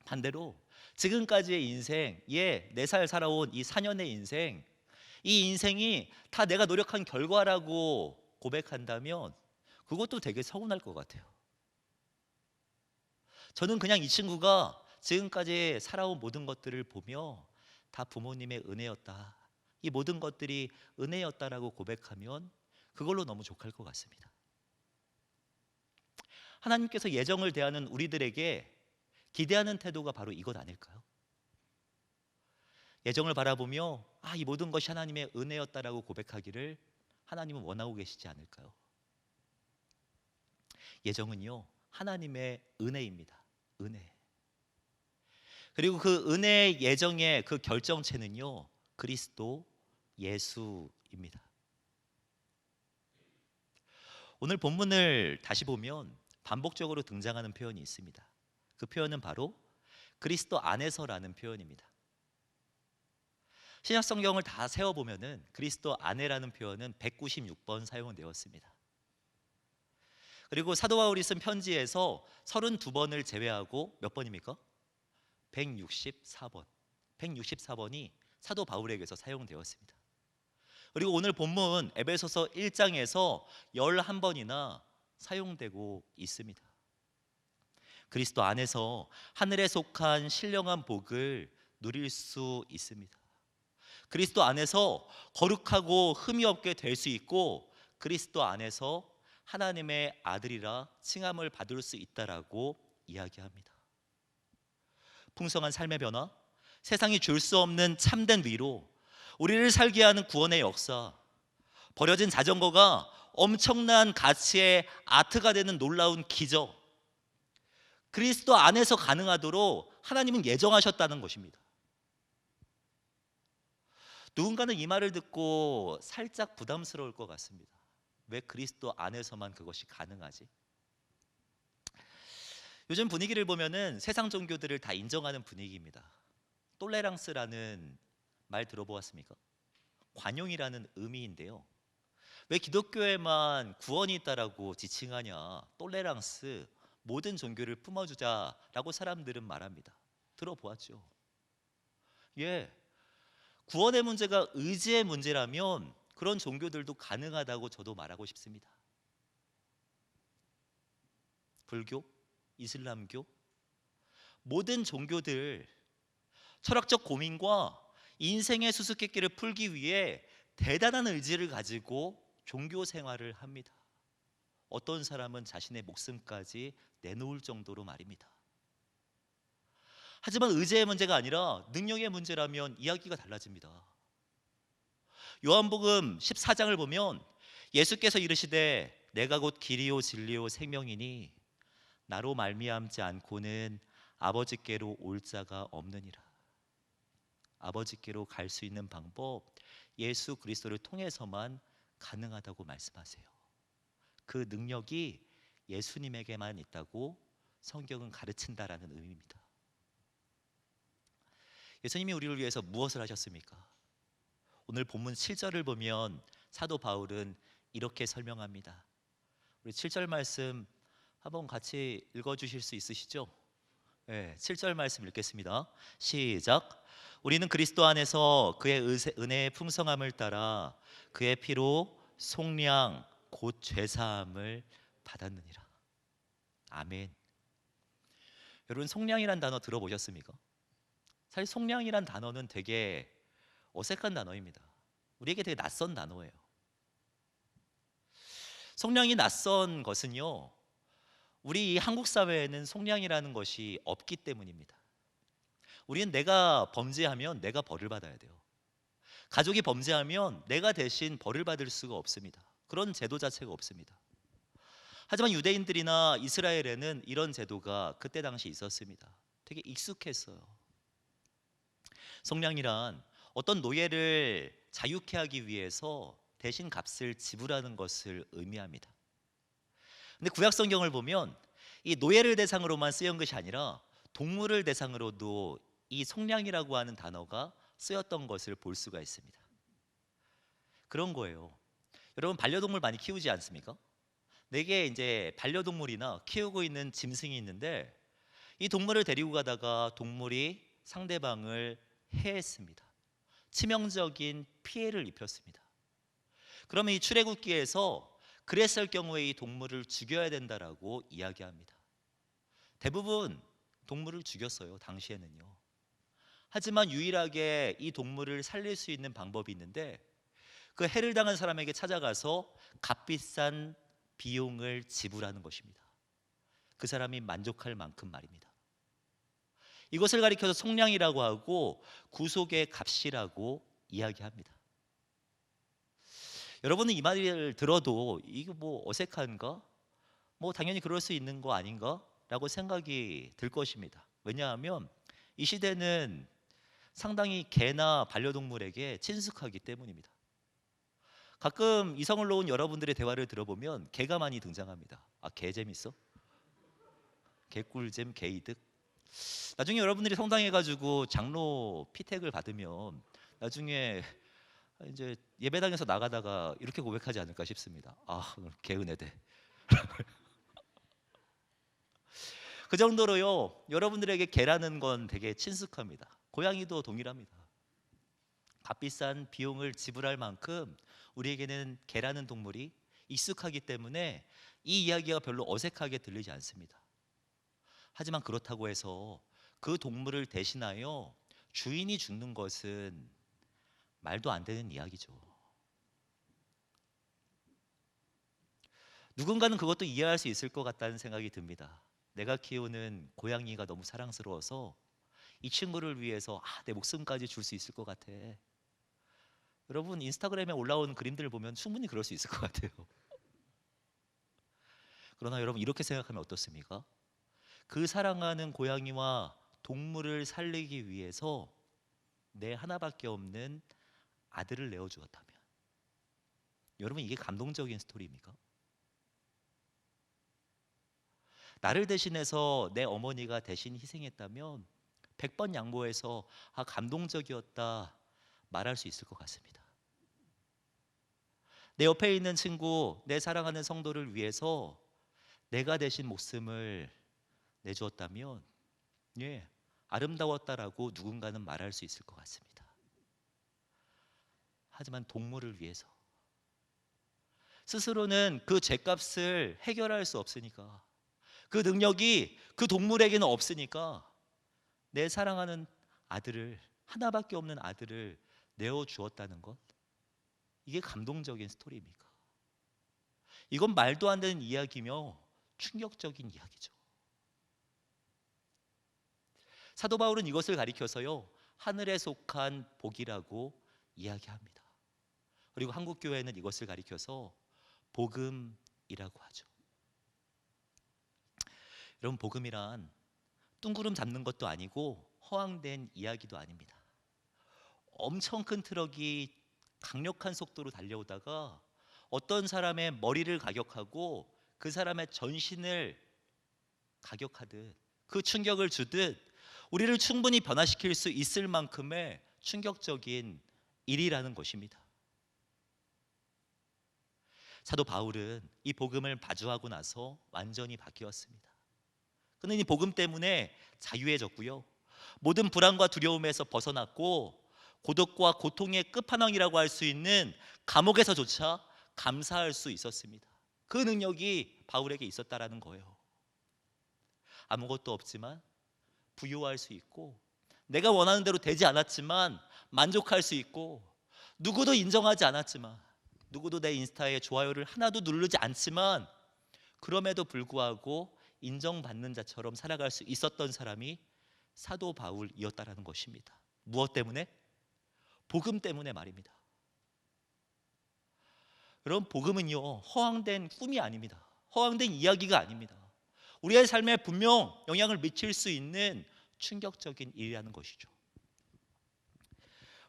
반대로 지금까지의 인생, 4살 살아온 이 4년의 인생, 이 인생이 다 내가 노력한 결과라고 고백한다면 그것도 되게 서운할 것 같아요. 저는 그냥 이 친구가 지금까지 살아온 모든 것들을 보며 다 부모님의 은혜였다, 이 모든 것들이 은혜였다라고 고백하면 그걸로 너무 족할 것 같습니다. 하나님께서 예정을 대하는 우리들에게 기대하는 태도가 바로 이것 아닐까요? 예정을 바라보며 이 모든 것이 하나님의 은혜였다라고 고백하기를 하나님은 원하고 계시지 않을까요? 예정은요, 하나님의 은혜입니다. 은혜. 그리고 그 은혜의 예정의 그 결정체는요, 그리스도 예수입니다. 오늘 본문을 다시 보면 반복적으로 등장하는 표현이 있습니다. 그 표현은 바로 그리스도 안에서라는 표현입니다. 신약 성경을 다 세어보면은 그리스도 안에라는 표현은 196번 사용되었습니다. 그리고 사도 바울이 쓴 편지에서 32번을 제외하고 몇 번입니까? 164번. 164번이 사도 바울에게서 사용되었습니다. 그리고 오늘 본문 에베소서 1장에서 11번이나 사용되고 있습니다. 그리스도 안에서 하늘에 속한 신령한 복을 누릴 수 있습니다. 그리스도 안에서 거룩하고 흠이 없게 될 수 있고 그리스도 안에서 하나님의 아들이라 칭함을 받을 수 있다라고 이야기합니다. 풍성한 삶의 변화, 세상이 줄 수 없는 참된 위로, 우리를 살게 하는 구원의 역사, 버려진 자전거가 엄청난 가치의 아트가 되는 놀라운 기적, 그리스도 안에서 가능하도록 하나님은 예정하셨다는 것입니다. 누군가는 이 말을 듣고 살짝 부담스러울 것 같습니다. 왜 그리스도 안에서만 그것이 가능하지? 요즘 분위기를 보면은 세상 종교들을 다 인정하는 분위기입니다. 톨레랑스라는 말 들어보았습니까? 관용이라는 의미인데요. 왜 기독교에만 구원이 있다라고 지칭하냐? 톨레랑스, 모든 종교를 품어주자라고 사람들은 말합니다. 들어보았죠? 구원의 문제가 의지의 문제라면 그런 종교들도 가능하다고 저도 말하고 싶습니다. 불교, 이슬람교, 모든 종교들 철학적 고민과 인생의 수수께끼를 풀기 위해 대단한 의지를 가지고 종교 생활을 합니다. 어떤 사람은 자신의 목숨까지 내놓을 정도로 말입니다. 하지만 의지의 문제가 아니라 능력의 문제라면 이야기가 달라집니다. 요한복음 14장을 보면 예수께서 이르시되 내가 곧 길이요 진리요 생명이니 나로 말미암지 않고는 아버지께로 올 자가 없느니라. 아버지께로 갈 수 있는 방법, 예수 그리스도를 통해서만 가능하다고 말씀하세요. 그 능력이 예수님에게만 있다고 성경은 가르친다라는 의미입니다. 예수님이 우리를 위해서 무엇을 하셨습니까? 오늘 본문 7절을 보면 사도 바울은 이렇게 설명합니다. 우리 7절 말씀 한번 같이 읽어주실 수 있으시죠? 네, 7절 말씀 읽겠습니다. 시작. 우리는 그리스도 안에서 그의 은혜의 풍성함을 따라 그의 피로 속량 곧 죄사함을 받았느니라. 아멘. 여러분, 속량이란 단어 들어보셨습니까? 사실 속량이란 단어는 되게 어색한 단어입니다. 우리에게 되게 낯선 단어예요. 속량이 낯선 것은요, 우리 이 한국 사회에는 속량이라는 것이 없기 때문입니다. 우리는 내가 범죄하면 내가 벌을 받아야 돼요. 가족이 범죄하면 내가 대신 벌을 받을 수가 없습니다. 그런 제도 자체가 없습니다. 하지만 유대인들이나 이스라엘에는 이런 제도가 그때 당시 있었습니다. 되게 익숙했어요. 속량이란 어떤 노예를 자유케 하기 위해서 대신 값을 지불하는 것을 의미합니다. 근데 구약 성경을 보면 이 노예를 대상으로만 쓰인 것이 아니라 동물을 대상으로도 이 속량이라고 하는 단어가 쓰였던 것을 볼 수가 있습니다. 그런 거예요. 여러분, 반려동물 많이 키우지 않습니까? 내게 이제 반려동물이나 키우고 있는 짐승이 있는데 이 동물을 데리고 가다가 동물이 상대방을 해했습니다. 치명적인 피해를 입혔습니다. 그러면 이 출애굽기에서 그랬을 경우에 이 동물을 죽여야 된다라고 이야기합니다. 대부분 동물을 죽였어요, 당시에는요. 하지만 유일하게 이 동물을 살릴 수 있는 방법이 있는데 그 해를 당한 사람에게 찾아가서 값비싼 비용을 지불하는 것입니다. 그 사람이 만족할 만큼 말입니다. 이것을 가리켜서 속량이라고 하고 구속의 값이라고 이야기합니다. 여러분은 이 말을 들어도 이거 뭐 어색한가? 뭐 당연히 그럴 수 있는 거 아닌가? 라고 생각이 들 것입니다. 왜냐하면 이 시대는 상당히 개나 반려동물에게 친숙하기 때문입니다. 가끔 이성을 놓은 여러분들의 대화를 들어보면 개가 많이 등장합니다. 아, 개 재밌어? 개꿀잼, 개이득. 나중에 여러분들이 성당해가지고 장로 피택을 받으면 나중에 이제 예배당에서 나가다가 이렇게 고백하지 않을까 싶습니다. 아, 오늘 개은혜대. 그 정도로요, 여러분들에게 개라는 건 되게 친숙합니다. 고양이도 동일합니다. 값비싼 비용을 지불할 만큼 우리에게는 개라는 동물이 익숙하기 때문에 이 이야기가 별로 어색하게 들리지 않습니다. 하지만 그렇다고 해서 그 동물을 대신하여 주인이 죽는 것은 말도 안 되는 이야기죠. 누군가는 그것도 이해할 수 있을 것 같다는 생각이 듭니다. 내가 키우는 고양이가 너무 사랑스러워서 이 친구를 위해서 내 목숨까지 줄 수 있을 것 같아. 여러분, 인스타그램에 올라오는 그림들을 보면 충분히 그럴 수 있을 것 같아요. 그러나 여러분, 이렇게 생각하면 어떻습니까? 그 사랑하는 고양이와 동물을 살리기 위해서 내 하나밖에 없는 아들을 내어주었다면, 여러분, 이게 감동적인 스토리입니까? 나를 대신해서 내 어머니가 대신 희생했다면 100번 양보해서 감동적이었다 말할 수 있을 것 같습니다. 내 옆에 있는 친구, 내 사랑하는 성도를 위해서 내가 대신 목숨을 내주었다면 아름다웠다라고 누군가는 말할 수 있을 것 같습니다. 하지만 동물을 위해서 스스로는 그 죄값을 해결할 수 없으니까, 그 능력이 그 동물에게는 없으니까 내 사랑하는 아들을, 하나밖에 없는 아들을 내어주었다는 것, 이게 감동적인 스토리입니까? 이건 말도 안 되는 이야기며 충격적인 이야기죠. 사도 바울은 이것을 가리켜서요, 하늘에 속한 복이라고 이야기합니다. 그리고 한국 교회는 이것을 가리켜서 복음이라고 일이라고 하죠. 여러분, 복음이란 뚱구름 잡는 것도 아니고 허황된 이야기도 아닙니다. 엄청 큰 트럭이 강력한 속도로 달려오다가 어떤 사람의 머리를 가격하고 그 사람의 전신을 가격하듯, 그 충격을 주듯 우리를 충분히 변화시킬 수 있을 만큼의 충격적인 일이라는 것입니다. 사도 바울은 이 복음을 마주하고 나서 완전히 바뀌었습니다. 그는 이 복음 때문에 자유해졌고요, 모든 불안과 두려움에서 벗어났고, 고독과 고통의 끝판왕이라고 할 수 있는 감옥에서조차 감사할 수 있었습니다. 그 능력이 바울에게 있었다라는 거예요. 아무것도 없지만 부유할 수 있고, 내가 원하는 대로 되지 않았지만 만족할 수 있고, 누구도 인정하지 않았지만, 누구도 내 인스타에 좋아요를 하나도 누르지 않지만 그럼에도 불구하고 인정받는 자처럼 살아갈 수 있었던 사람이 사도 바울이었다라는 것입니다. 무엇 때문에? 복음 때문에 말입니다. 여러분, 복음은요, 허황된 꿈이 아닙니다. 허황된 이야기가 아닙니다. 우리의 삶에 분명 영향을 미칠 수 있는 충격적인 일이라는 것이죠.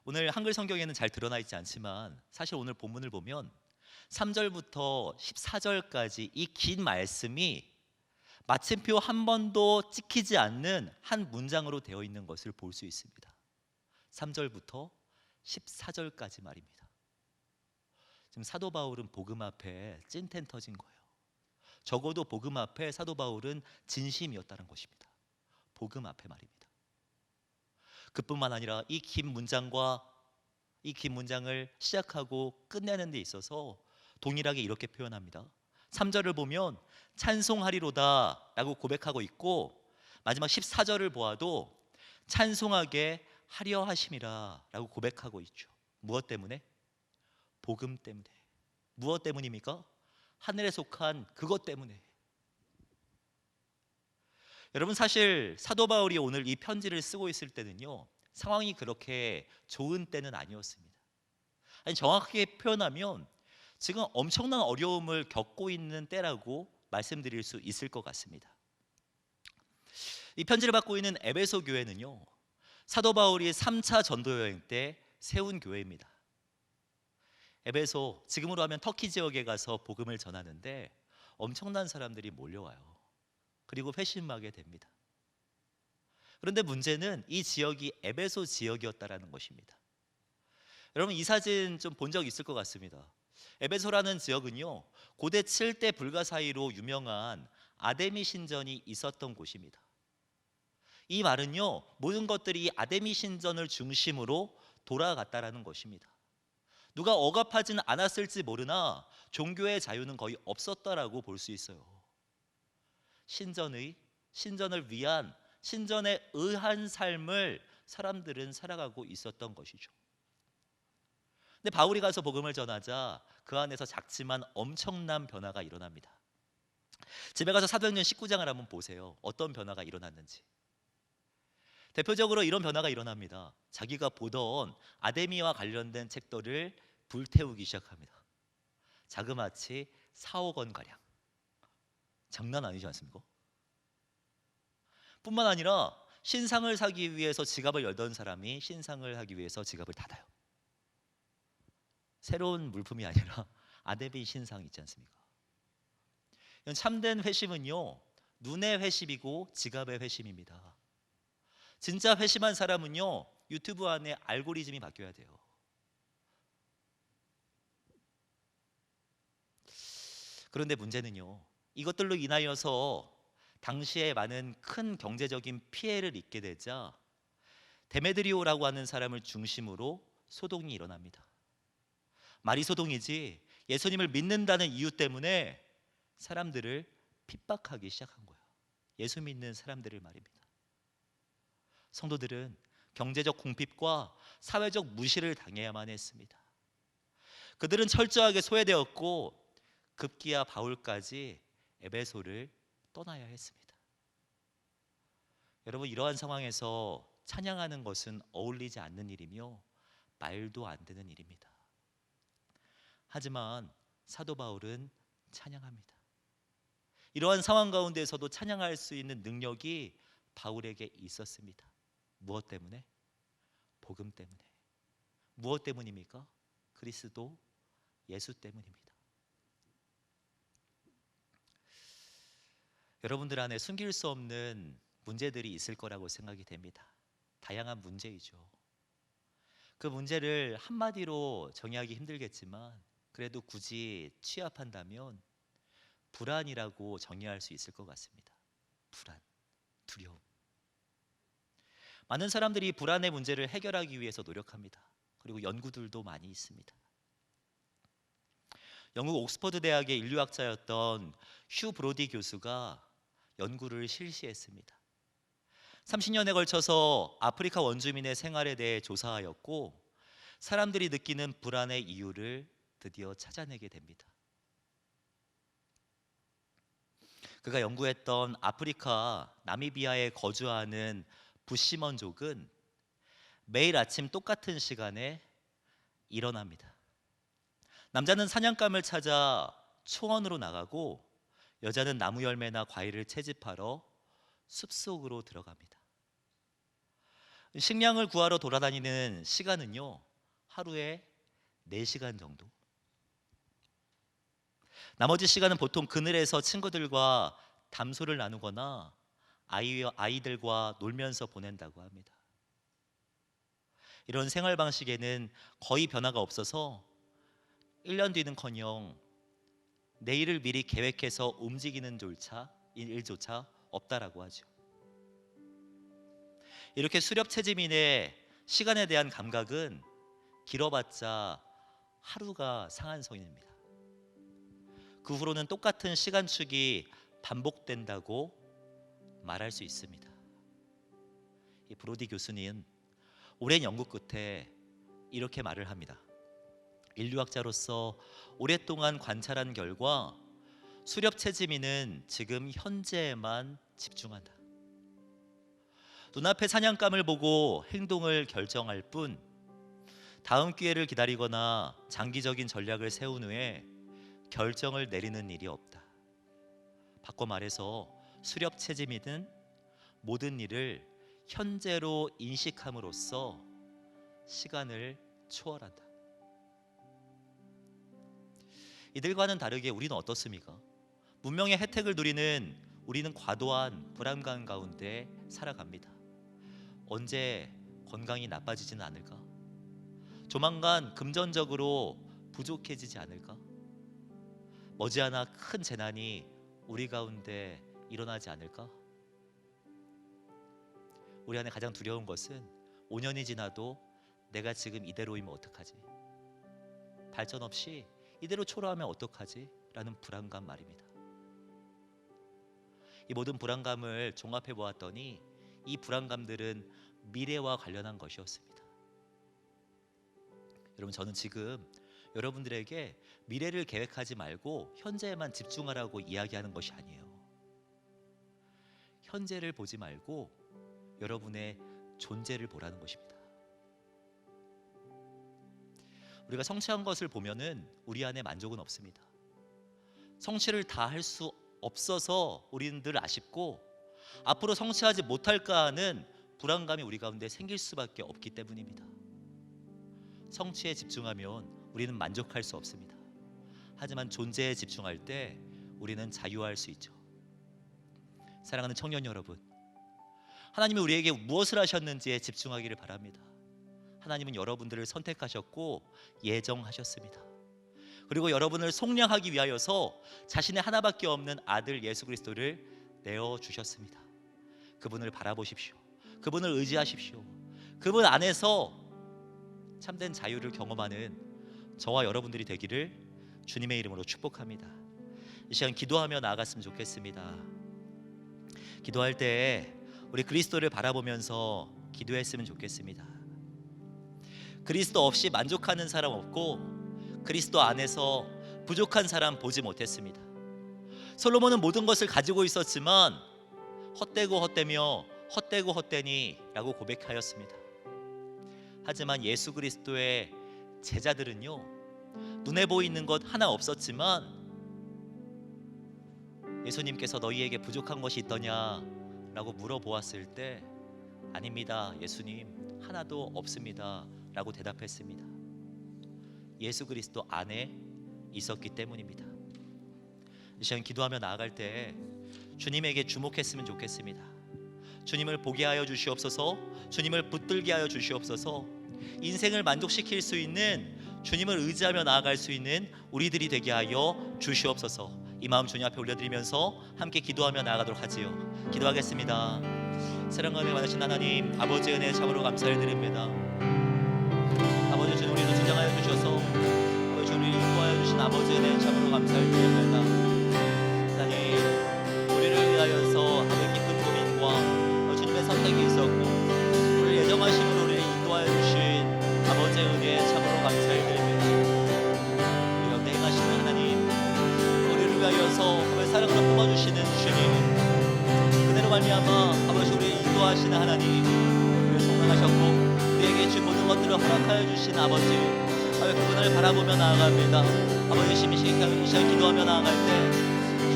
오늘 한글 성경에는 잘 드러나 있지 않지만 사실 오늘 본문을 보면 3절부터 14절까지 이 긴 말씀이 마침표 한 번도 찍히지 않는 한 문장으로 되어 있는 것을 볼 수 있습니다. 3절부터 14절까지 말입니다. 지금 사도 바울은 복음 앞에 찐텐 터진 거예요. 적어도 복음 앞에 사도 바울은 진심이었다는 것입니다. 복음 앞에 말입니다. 그뿐만 아니라 이 긴 문장을 시작하고 끝내는 데 있어서 동일하게 이렇게 표현합니다. 3절을 보면 찬송하리로다 라고 고백하고 있고, 마지막 14절을 보아도 찬송하게 하려 하심이라 라고 고백하고 있죠. 무엇 때문에? 복음 때문에. 무엇 때문입니까? 하늘에 속한 그것 때문에. 여러분, 사실 사도 바울이 오늘 이 편지를 쓰고 있을 때는요, 상황이 그렇게 좋은 때는 아니었습니다. 아니, 정확하게 표현하면 지금 엄청난 어려움을 겪고 있는 때라고 말씀드릴 수 있을 것 같습니다. 이 편지를 받고 있는 에베소 교회는요, 사도 바울이 3차 전도 여행 때 세운 교회입니다. 에베소, 지금으로 하면 터키 지역에 가서 복음을 전하는데 엄청난 사람들이 몰려와요. 그리고 회심하게 됩니다. 그런데 문제는 이 지역이 에베소 지역이었다라는 것입니다. 여러분, 이 사진 좀 본 적 있을 것 같습니다. 에베소라는 지역은요, 고대 7대 불가 사이로 유명한 아데미 신전이 있었던 곳입니다. 이 말은요, 모든 것들이 아데미 신전을 중심으로 돌아갔다라는 것입니다. 누가 억압하지는 않았을지 모르나 종교의 자유는 거의 없었다라고 볼 수 있어요. 신전을 위한, 신전에 의한 삶을 사람들은 살아가고 있었던 것이죠. 근데 바울이 가서 복음을 전하자 그 안에서 작지만 엄청난 변화가 일어납니다. 집에 가서 사도행전 19장을 한번 보세요. 어떤 변화가 일어났는지. 대표적으로 이런 변화가 일어납니다. 자기가 보던 아데미와 관련된 책들을 불태우기 시작합니다. 자그마치 4억 원 가량. 장난 아니지 않습니까? 뿐만 아니라 신상을 사기 위해서 지갑을 열던 사람이 신상을 하기 위해서 지갑을 닫아요. 새로운 물품이 아니라 아데미 신상 있지 않습니까? 참된 회심은요, 눈의 회심이고 지갑의 회심입니다. 진짜 회심한 사람은요, 유튜브 안에 알고리즘이 바뀌어야 돼요. 그런데 문제는요, 이것들로 인하여서 당시에 많은 큰 경제적인 피해를 입게 되자 데메드리오라고 하는 사람을 중심으로 소동이 일어납니다. 말이 소동이지 예수님을 믿는다는 이유 때문에 사람들을 핍박하기 시작한 거예요. 예수 믿는 사람들을 말입니다. 성도들은 경제적 궁핍과 사회적 무시를 당해야만 했습니다. 그들은 철저하게 소외되었고 급기야 바울까지 에베소를 떠나야 했습니다. 여러분, 이러한 상황에서 찬양하는 것은 어울리지 않는 일이며 말도 안 되는 일입니다. 하지만 사도 바울은 찬양합니다. 이러한 상황 가운데서도 찬양할 수 있는 능력이 바울에게 있었습니다. 무엇 때문에? 복음 때문에. 무엇 때문입니까? 그리스도 예수 때문입니다. 여러분들 안에 숨길 수 없는 문제들이 있을 거라고 생각이 됩니다. 다양한 문제이죠. 그 문제를 한마디로 정의하기 힘들겠지만 그래도 굳이 취합한다면 불안이라고 정의할 수 있을 것 같습니다. 불안, 두려움. 많은 사람들이 불안의 문제를 해결하기 위해서 노력합니다. 그리고 연구들도 많이 있습니다. 영국 옥스퍼드 대학의 인류학자였던 휴 브로디 교수가 연구를 실시했습니다. 30년에 걸쳐서 아프리카 원주민의 생활에 대해 조사하였고 사람들이 느끼는 불안의 이유를 드디어 찾아내게 됩니다. 그가 연구했던 아프리카 나미비아에 거주하는 부시먼족은 매일 아침 똑같은 시간에 일어납니다. 남자는 사냥감을 찾아 초원으로 나가고 여자는 나무 열매나 과일을 채집하러 숲속으로 들어갑니다. 식량을 구하러 돌아다니는 시간은요, 하루에 4시간 정도. 나머지 시간은 보통 그늘에서 친구들과 담소를 나누거나 아이들과 놀면서 보낸다고 합니다. 이런 생활 방식에는 거의 변화가 없어서 1년 뒤는커녕 내일을 미리 계획해서 움직이는 일조차 없다라고 하죠. 이렇게 수렵채집인의 시간에 대한 감각은 길어봤자 하루가 상한선입니다. 그 후로는 똑같은 시간축이 반복된다고 말할 수 있습니다. 이 브로디 교수는 오랜 연구 끝에 이렇게 말을 합니다. 인류학자로서 오랫동안 관찰한 결과 수렵채집인은 지금 현재에만 집중한다. 눈앞의 사냥감을 보고 행동을 결정할 뿐 다음 기회를 기다리거나 장기적인 전략을 세운 후에 결정을 내리는 일이 없다. 바꿔 말해서 수렵채집인은 모든 일을 현재로 인식함으로써 시간을 초월한다. 이들과는 다르게 우리는 어떻습니까? 문명의 혜택을 누리는 우리는 과도한 불안감 가운데 살아갑니다. 언제 건강이 나빠지지는 않을까? 조만간 금전적으로 부족해지지 않을까? 머지않아 큰 재난이 우리 가운데 일어나지 않을까? 우리 안에 가장 두려운 것은 5년이 지나도 내가 지금 이대로이면 어떡하지? 발전 없이 이대로 초라하면 어떡하지? 라는 불안감 말입니다. 이 모든 불안감을 종합해 보았더니 이 불안감들은 미래와 관련한 것이었습니다. 여러분, 저는 지금 여러분들에게 미래를 계획하지 말고 현재에만 집중하라고 이야기하는 것이 아니에요. 현재를 보지 말고 여러분의 존재를 보라는 것입니다. 우리가 성취한 것을 보면은 우리 안에 만족은 없습니다. 성취를 다 할 수 없어서 우리는 늘 아쉽고 앞으로 성취하지 못할까 하는 불안감이 우리 가운데 생길 수밖에 없기 때문입니다. 성취에 집중하면 우리는 만족할 수 없습니다. 하지만 존재에 집중할 때 우리는 자유할 수 있죠. 사랑하는 청년 여러분, 하나님이 우리에게 무엇을 하셨는지에 집중하기를 바랍니다. 하나님은 여러분들을 선택하셨고 예정하셨습니다. 그리고 여러분을 속량하기 위하여서 자신의 하나밖에 없는 아들 예수 그리스도를 내어주셨습니다. 그분을 바라보십시오. 그분을 의지하십시오. 그분 안에서 참된 자유를 경험하는 저와 여러분들이 되기를 주님의 이름으로 축복합니다. 이 시간 기도하며 나아갔으면 좋겠습니다. 기도할 때 우리 그리스도를 바라보면서 기도했으면 좋겠습니다. 그리스도 없이 만족하는 사람 없고 그리스도 안에서 부족한 사람 보지 못했습니다. 솔로몬은 모든 것을 가지고 있었지만 헛되고 헛되며 헛되고 헛되니 라고 고백하였습니다. 하지만 예수 그리스도의 제자들은요, 눈에 보이는 것 하나 없었지만 예수님께서 너희에게 부족한 것이 있더냐 라고 물어보았을 때 아닙니다 예수님, 하나도 없습니다 라고 대답했습니다. 예수 그리스도 안에 있었기 때문입니다. 이 시간 기도하며 나아갈 때 주님에게 주목했으면 좋겠습니다. 주님을 보게 하여 주시옵소서. 주님을 붙들게 하여 주시옵소서. 인생을 만족시킬 수 있는, 주님을 의지하며 나아갈 수 있는 우리들이 되게 하여 주시옵소서. 이 마음 주님 앞에 올려드리면서 함께 기도하며 나아가도록 하지요. 기도하겠습니다. 사랑과 은혜 많으신 하나님, 아버지의 은혜 참으로 감사를 드립니다. 아버지 주님, 우리를 주장하여 주셔서 아버지 주님, 우리를 인도하여 주신 아버지의 은혜 참으로 감사를 드립니다. 하나님, 우리를 위하여서 아버지 깊은 고민과 주님의 선택이 있었고 우리를 예정하심으로 우리를 인도하여 주신 아버지의 은혜에 참으로 감사를 드립니다. 우리 가운데 행하시는 하나님, 우리를 위하여서 아버지 사랑으로 품어주시는 주님, 그대로 말미암아 아버지 우리를 인도하시는 하나님, 우리를 성령하셨고 우리에게 준 모든 것들을 허락하여 주신 아버지, 아버지 그분을 바라보며 나아갑니다. 아버지 심시하게 기도하며 나아갈 때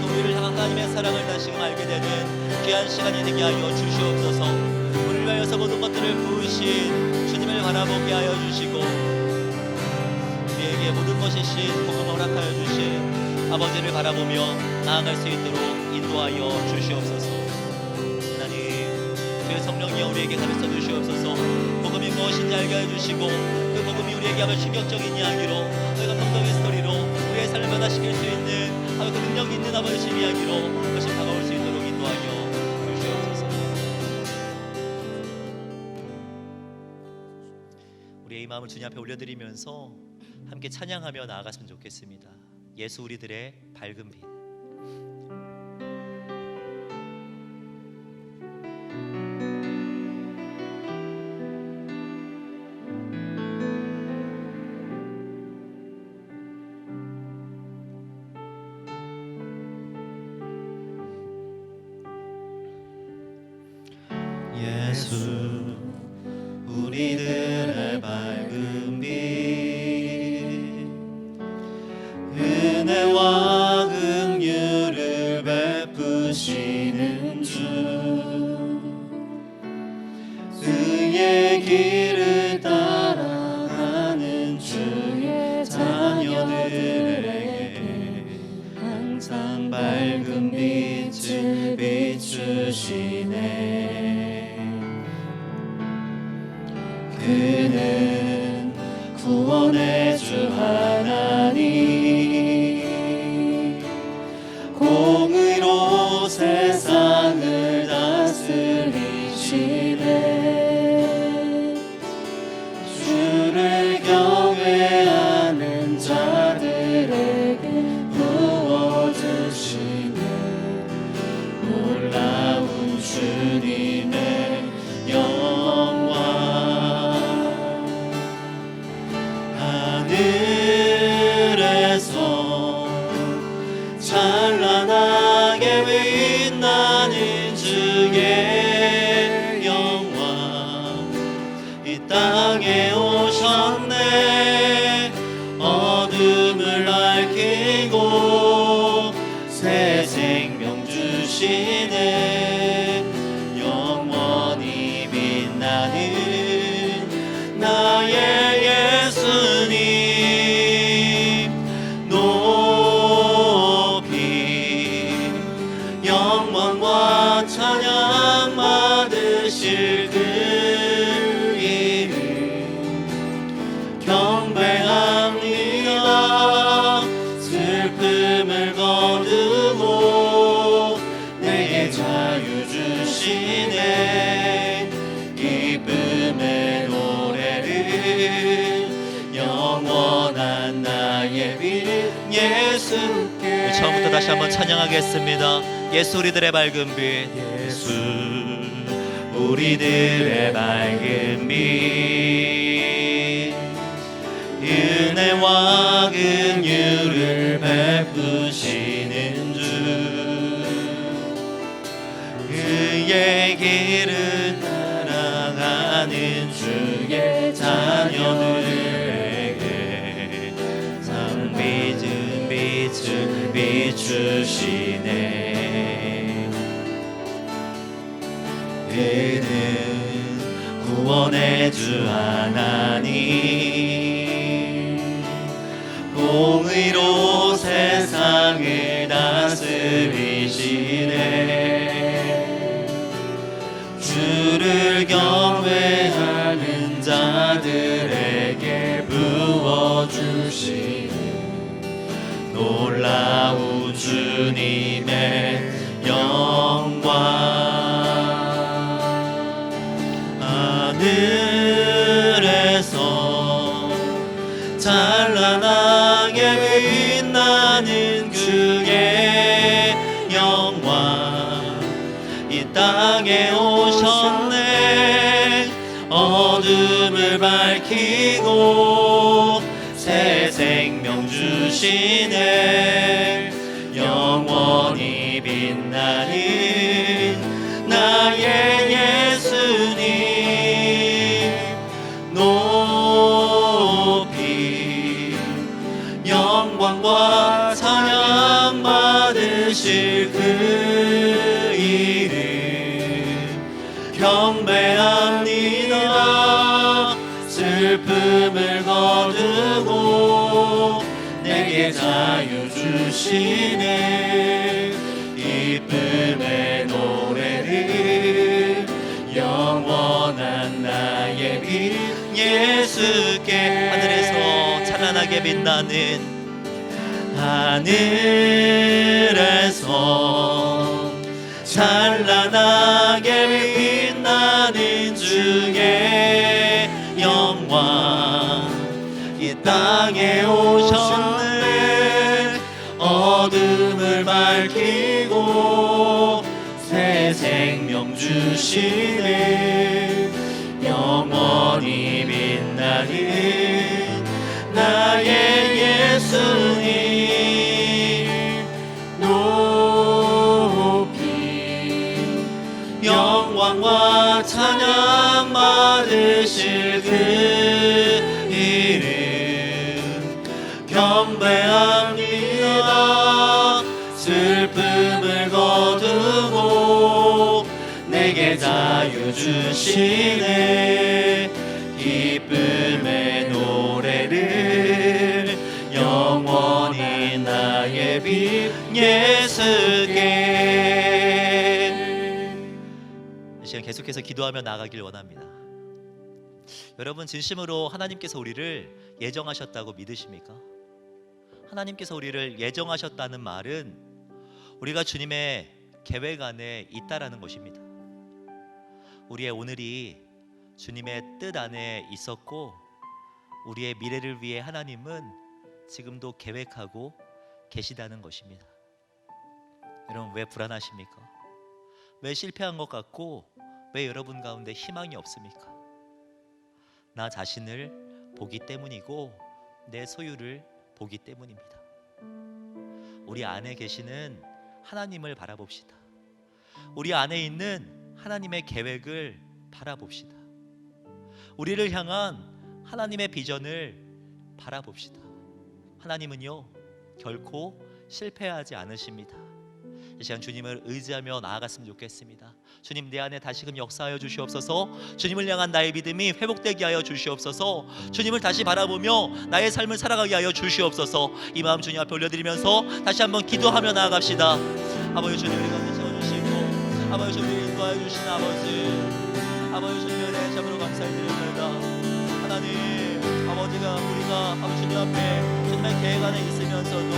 우리를 향한 하나님의 사랑을 다시금 알게 되는 귀한 시간이 되게 하여 주시옵소서. 우리를 위하여서 모든 것들을 부으신 주님을 바라보게 하여 주시고 우리에게 모든 것이신 복음을 허락하여 주신 아버지를 바라보며 나아갈 수 있도록 인도하여 주시옵소서. 하나님, 주의 성령이여 우리에게 가르쳐 주시옵소서. 복음이 무엇인지 알게 해주시고 그 복음이 우리에게 하면 충격적인 이야기로, 우리가 감동의 스토리로 우리의 삶을 변화시킬 수 있는 그 능력 있는 아버지의 이야기로 그것이 다가올 수 있도록 인도하여 주시옵소서. 우리의 이 마음을 주님 앞에 올려드리면서 함께 찬양하며 나아갔으면 좋겠습니다. 예수 우리들의 밝은 빛. 예수 우리들의 밝은 빛, 은혜와 긍휼을 베푸시는 주, 그의 길을 따라가는 주의 자녀들에게 항상 밝은 빛을 비추시네. 그는 구원의 주 하나님, 공의로 세상을 다스리시네. 주를 경외하는 자들에게 부어주시네. 놀라운 주님의 영광, 하늘에서 찬란하게 빛나는 주의 영광, 이 땅에 오셨네. 어둠을 밝히고 새 생명 주시네. 영원히 빛나는 나의 예수님, 높이 영광과 찬양 받으실 그 이름 경배합니다. 슬픔을 거두고 내게 자유 주시네. 기쁨의 노래를 영원한 나의 빛 예수께. 처음부터 다시 한번 찬양하겠습니다. 예수 우리들의 밝은 빛. 예수 우리들의 밝은 빛, 은혜와 긍휼을 베푸시는 주, 그의 길을 따라가는 주의 자녀들에게 참 빛은 빛을 비추시네. 그는 구원의 주 하나님, 공의로 세상을 다스리시네. 주를 경외하는 자들에게 부어주시는 놀라운 주님의 영광. 하늘에서 찬란하게 빛나는 그의 영광, 이 땅에 오셨네. 어둠을 밝히고 새 생명 주시네. 영원히 빛나는 나의 예수님, 높이 영광과 찬양 받으실 그 이름 경배합니다. 슬픔을 거두고 내게 자유 주시네. 기쁨의 노래를 영원한 나의 빛 예수께. 하늘에서 찬란하게 빛나는, 하늘에서 찬란하게 빛나는 주의 영광, 이 땅에 오셨네. 어둠을 밝히고 새 생명 주시네. 영원히 빛나는 나의 예수님, 높이 영광과 찬양 받으실 그 이름 경배합니다. 슬픔을 거두고 내게 자유 주시네. 기쁨의 노래를 영원히 나의 빛 예수께. 이 시간 계속해서 기도하며 나아가길 원합니다. 여러분, 진심으로 하나님께서 우리를 예정하셨다고 믿으십니까? 하나님께서 우리를 예정하셨다는 말은 우리가 주님의 계획 안에 있다라는 것입니다. 우리의 오늘이 주님의 뜻 안에 있었고, 우리의 미래를 위해 하나님은 지금도 계획하고 계시다는 것입니다. 여러분, 왜 불안하십니까? 왜 실패한 것 같고 왜 여러분 가운데 희망이 없습니까? 나 자신을 보기 때문이고 내 소유를 보기 때문입니다. 우리 안에 계시는 하나님을 바라봅시다. 우리 안에 있는 하나님의 계획을 바라봅시다. 우리를 향한 하나님의 비전을 바라봅시다. 하나님은요, 결코 실패하지 않으십니다. 이 시간 주님을 의지하며 나아갔으면 좋겠습니다. 주님, 내 안에 다시금 역사하여 주시옵소서. 주님을 향한 나의 믿음이 회복되게 하여 주시옵소서. 주님을 다시 바라보며 나의 삶을 살아가게 하여 주시옵소서. 이 마음 주님 앞에 올려드리면서 다시 한번 기도하며 나아갑시다. 아버지, 주님 우리 가운데 세워주시고 아버지, 주님 인도하여 주신 아버지 주님의 은혜 참으로 감사드립니다. 하나님, 아버지가 우리가 아버지 주님 앞에 주님의 계획 안에 있으면서도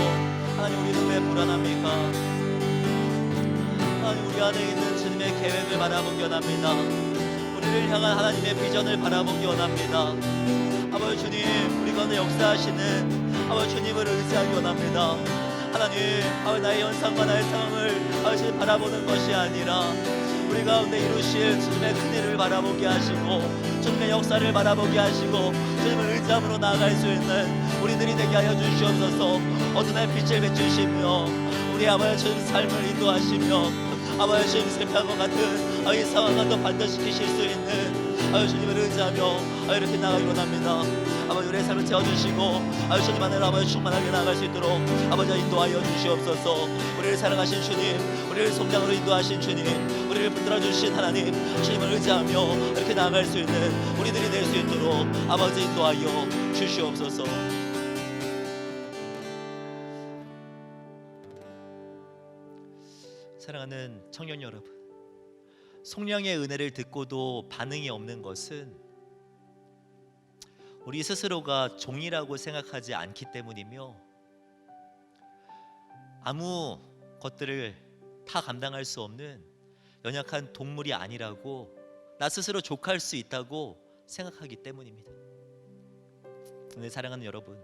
하나님, 우리는 왜 불안합니까? 하나님, 우리 안에 있는 주님의 계획을 바라보기 원합니다. 우리를 향한 하나님의 비전을 바라보기 원합니다. 아버지 주님, 우리 가운데 역사하시는 아버지 주님을 의지하기 원합니다. 하나님, 아버지 나의 현상과 나의 상황을 아버지 바라보는 것이 아니라 우리 가운데 이루실 주님의 큰일을 바라보게 하시고 주님의 역사를 바라보게 하시고 주님을 의지함으로 나아갈 수 있는 우리들이 되게 하여 주시옵소서. 어둠의 빛을 비추시며 우리 아버지 주님 삶을 인도하시며 아버지 주님 실패한 것 같은 이 상황과도 반전시키실 수 있는 아버지 주님을 의지하며 이렇게 나가기 원합니다. 아버지, 우리의 삶을 채워주시고 아버지 주님 안에 아버지 충만하게 나아갈 수 있도록 아버지 인도하여 주시옵소서. 우리를 사랑하신 주님, 우리를 성장으로 인도하신 주님, 우리를 붙들어 주신 하나님, 주님을 의지하며 이렇게 나아갈 수 있는 우리들이 될 수 있도록 아버지 인도하여 주시옵소서. 사랑하는 청년 여러분, 성령의 은혜를 듣고도 반응이 없는 것은 우리 스스로가 종이라고 생각하지 않기 때문이며, 아무 것들을 다 감당할 수 없는 연약한 동물이 아니라고 나 스스로 족할 수 있다고 생각하기 때문입니다. 근데 사랑하는 여러분,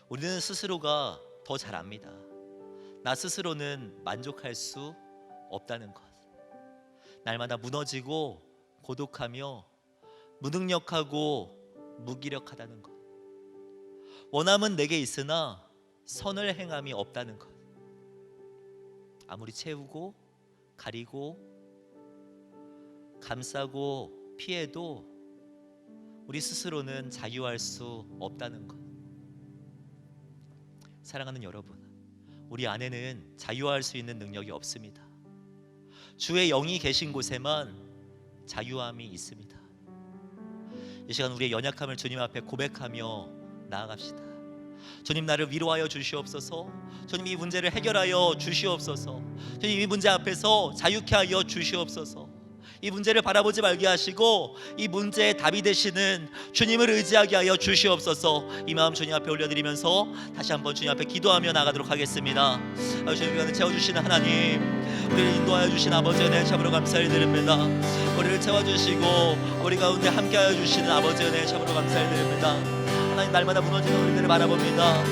우리는 스스로가 더 잘 압니다. 나 스스로는 만족할 수 없다는 것, 날마다 무너지고 고독하며 무능력하고 무기력하다는 것, 원함은 내게 있으나 선을 행함이 없다는 것, 아무리 채우고 가리고 감싸고 피해도 우리 스스로는 자유할 수 없다는 것. 사랑하는 여러분, 우리 안에는 자유할 수 있는 능력이 없습니다. 주의 영이 계신 곳에만 자유함이 있습니다. 이 시간 우리의 연약함을 주님 앞에 고백하며 나아갑시다. 주님, 나를 위로하여 주시옵소서. 주님, 이 문제를 해결하여 주시옵소서. 주님, 이 문제 앞에서 자유케 하여 주시옵소서. 이 문제를 바라보지 말게 하시고 이 문제의 답이 되시는 주님을 의지하게 하여 주시옵소서. 이 마음 주님 앞에 올려드리면서 다시 한번 주님 앞에 기도하며 나가도록 하겠습니다. 주님, 채워주시는 하나님, 우리를 인도하여 주신 아버지의 은혜 참으로 감사를 드립니다. 우리를 채워주시고 우리 가운데 함께하여 주시는 아버지의 은혜 참으로 감사를 드립니다. 하나님, 날마다 무너지는 우리들을 바라봅니다.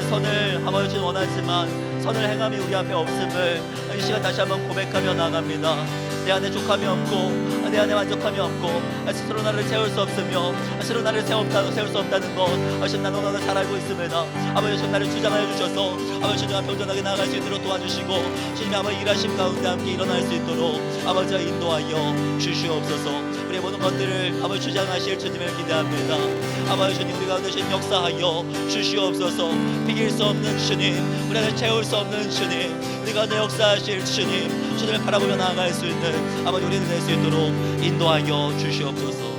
선을 아버지 원하지만 선을 행함이 우리 앞에 없음을 이 시간 다시 한번 고백하며 나아갑니다. 내 안에 족함이 없고 내 안에 만족함이 없고 스스로 나를 채울 수 없으며 스스로 나를 세울 수 없다는 것 하나님, 나는 너무 잘 알고 있습니다. 아버지, 주님, 나를 주장하여 주셔서 아버지 주님 앞에 온전하게 나아갈 수 있도록 도와주시고 주님이 아버지 일하심 가운데 함께 일어날 수 있도록 아버지 인도하여 주시옵소서. 우리의 모든 것들을 아버지 주장하실 주님을 기대합니다. 아버지 주님, 우리 가운데 주님 역사하여 주시옵소서. 비길 수 없는 주님, 우리 안에 채울 수 없는 주님, 우리 가운데 역사하실 주님, 주님을 바라보며 나아갈 수 있는 아버지 우리는 될 수 있도록 인도하여 주시옵소서.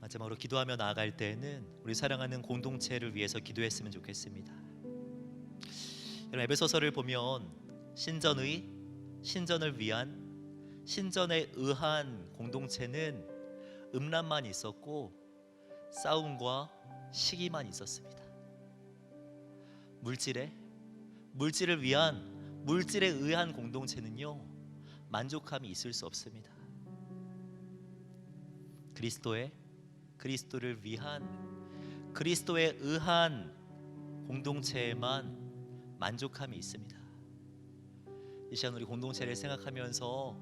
마지막으로 기도하며 나아갈 때에는 우리 사랑하는 공동체를 위해서 기도했으면 좋겠습니다. 여러분, 에베소서를 보면 신전을 위한, 신전에 의한 공동체는 음란만 있었고 싸움과 시기만 있었습니다. 물질을 위한, 물질에 의한 공동체는요, 만족함이 있을 수 없습니다. 그리스도를 위한, 그리스도에 의한 공동체에만 만족함이 있습니다. 이 시간 우리 공동체를 생각하면서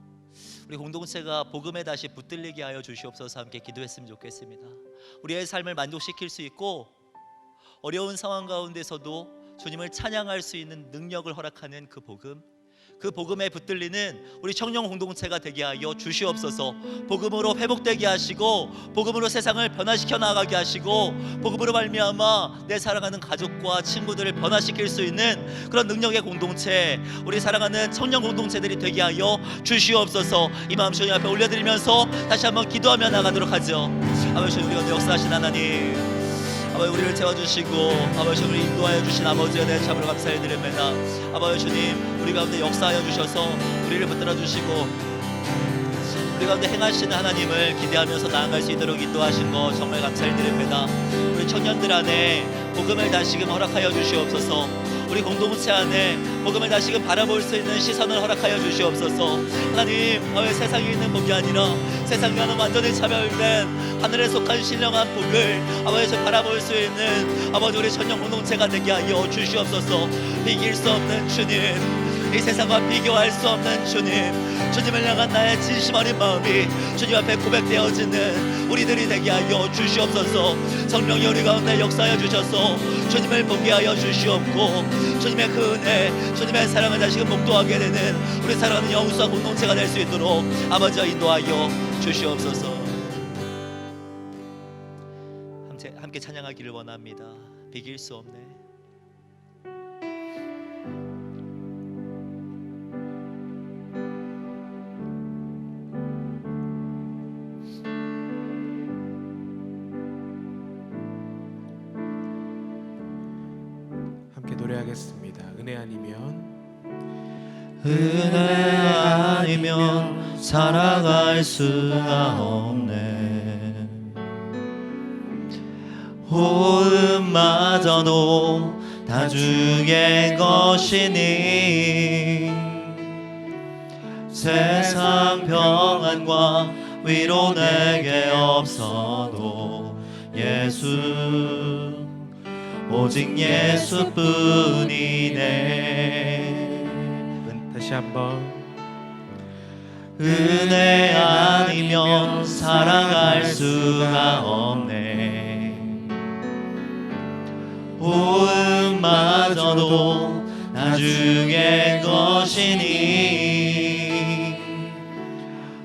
우리 공동체가 복음에 다시 붙들리게 하여 주시옵소서. 함께 기도했으면 좋겠습니다. 우리의 삶을 만족시킬 수 있고 어려운 상황 가운데서도 주님을 찬양할 수 있는 능력을 허락하는 그 복음에 붙들리는 우리 청년 공동체가 되게 하여 주시옵소서. 복음으로 회복되게 하시고 복음으로 세상을 변화시켜 나가게 하시고 복음으로 말미암아 내 사랑하는 가족과 친구들을 변화시킬 수 있는 그런 능력의 공동체, 우리 사랑하는 청년 공동체들이 되게 하여 주시옵소서. 이 마음 주님 앞에 올려드리면서 다시 한번 기도하며 나가도록 하죠. 아버지 주님, 우리가 역사하신 하나님, 아버지 우리를 채워주시고 아버지 우리를 인도하여 주신 아버지에 대해 참으로 감사를 드립니다. 아버지 주님, 우리 가운데 역사하여 주셔서 우리를 붙들어 주시고 우리 가운데 행하시는 하나님을 기대하면서 나아갈 수 있도록 인도하신 것 정말 감사를 드립니다. 우리 청년들 안에 복음을 다시금 허락하여 주시옵소서. 우리 공동체 안에 복음을 다시금 바라볼 수 있는 시선을 허락하여 주시옵소서. 하나님, 세상에 있는 복이 아니라 세상과는 완전히 차별된 하늘에 속한 신령한 복을 아버지 바라볼 수 있는 아버지 우리 청년 공동체가 되게 하여 주시옵소서. 비길 수 없는 주님, 이 세상과 비교할 수 없는 주님, 주님을 향한 나의 진심 어린 마음이 주님 앞에 고백되어지는 우리들이 되게 하여 주시옵소서. 성령이 우리 가운데 역사하여 주셔서 주님을 보게 하여 주시옵고 주님의 그 은혜, 주님의 사랑을 다시금 목도하게 되는 우리 사랑하는 영수와 공동체가 될 수 있도록 아버지와 인도하여 주시옵소서. 함께 찬양하기를 원합니다. 비길 수 없네. 함께 노래하겠습니다. 은혜 아니면 은혜 아니면 살아갈 수가 없네. 호흡마저도 다 주의 것이니 세상 평안과 위로 내게 없어도 예수 오직 예수뿐이네. 다시 한번 은혜 아니면 살아갈 수가 없네. 호흡마저도 나중의 것이니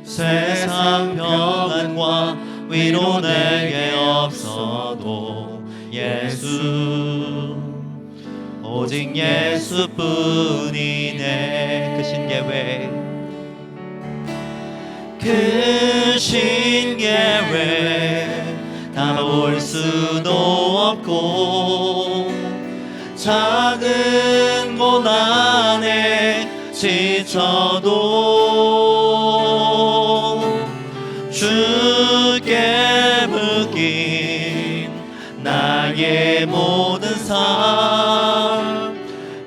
세상 평안과 위로 내게 없어도 예수 오직 예수뿐이네. 그 신계획 그 신계획 다 볼 수도 없고 작은 고난에 지쳐도 주께 묶인 나의 모든 삶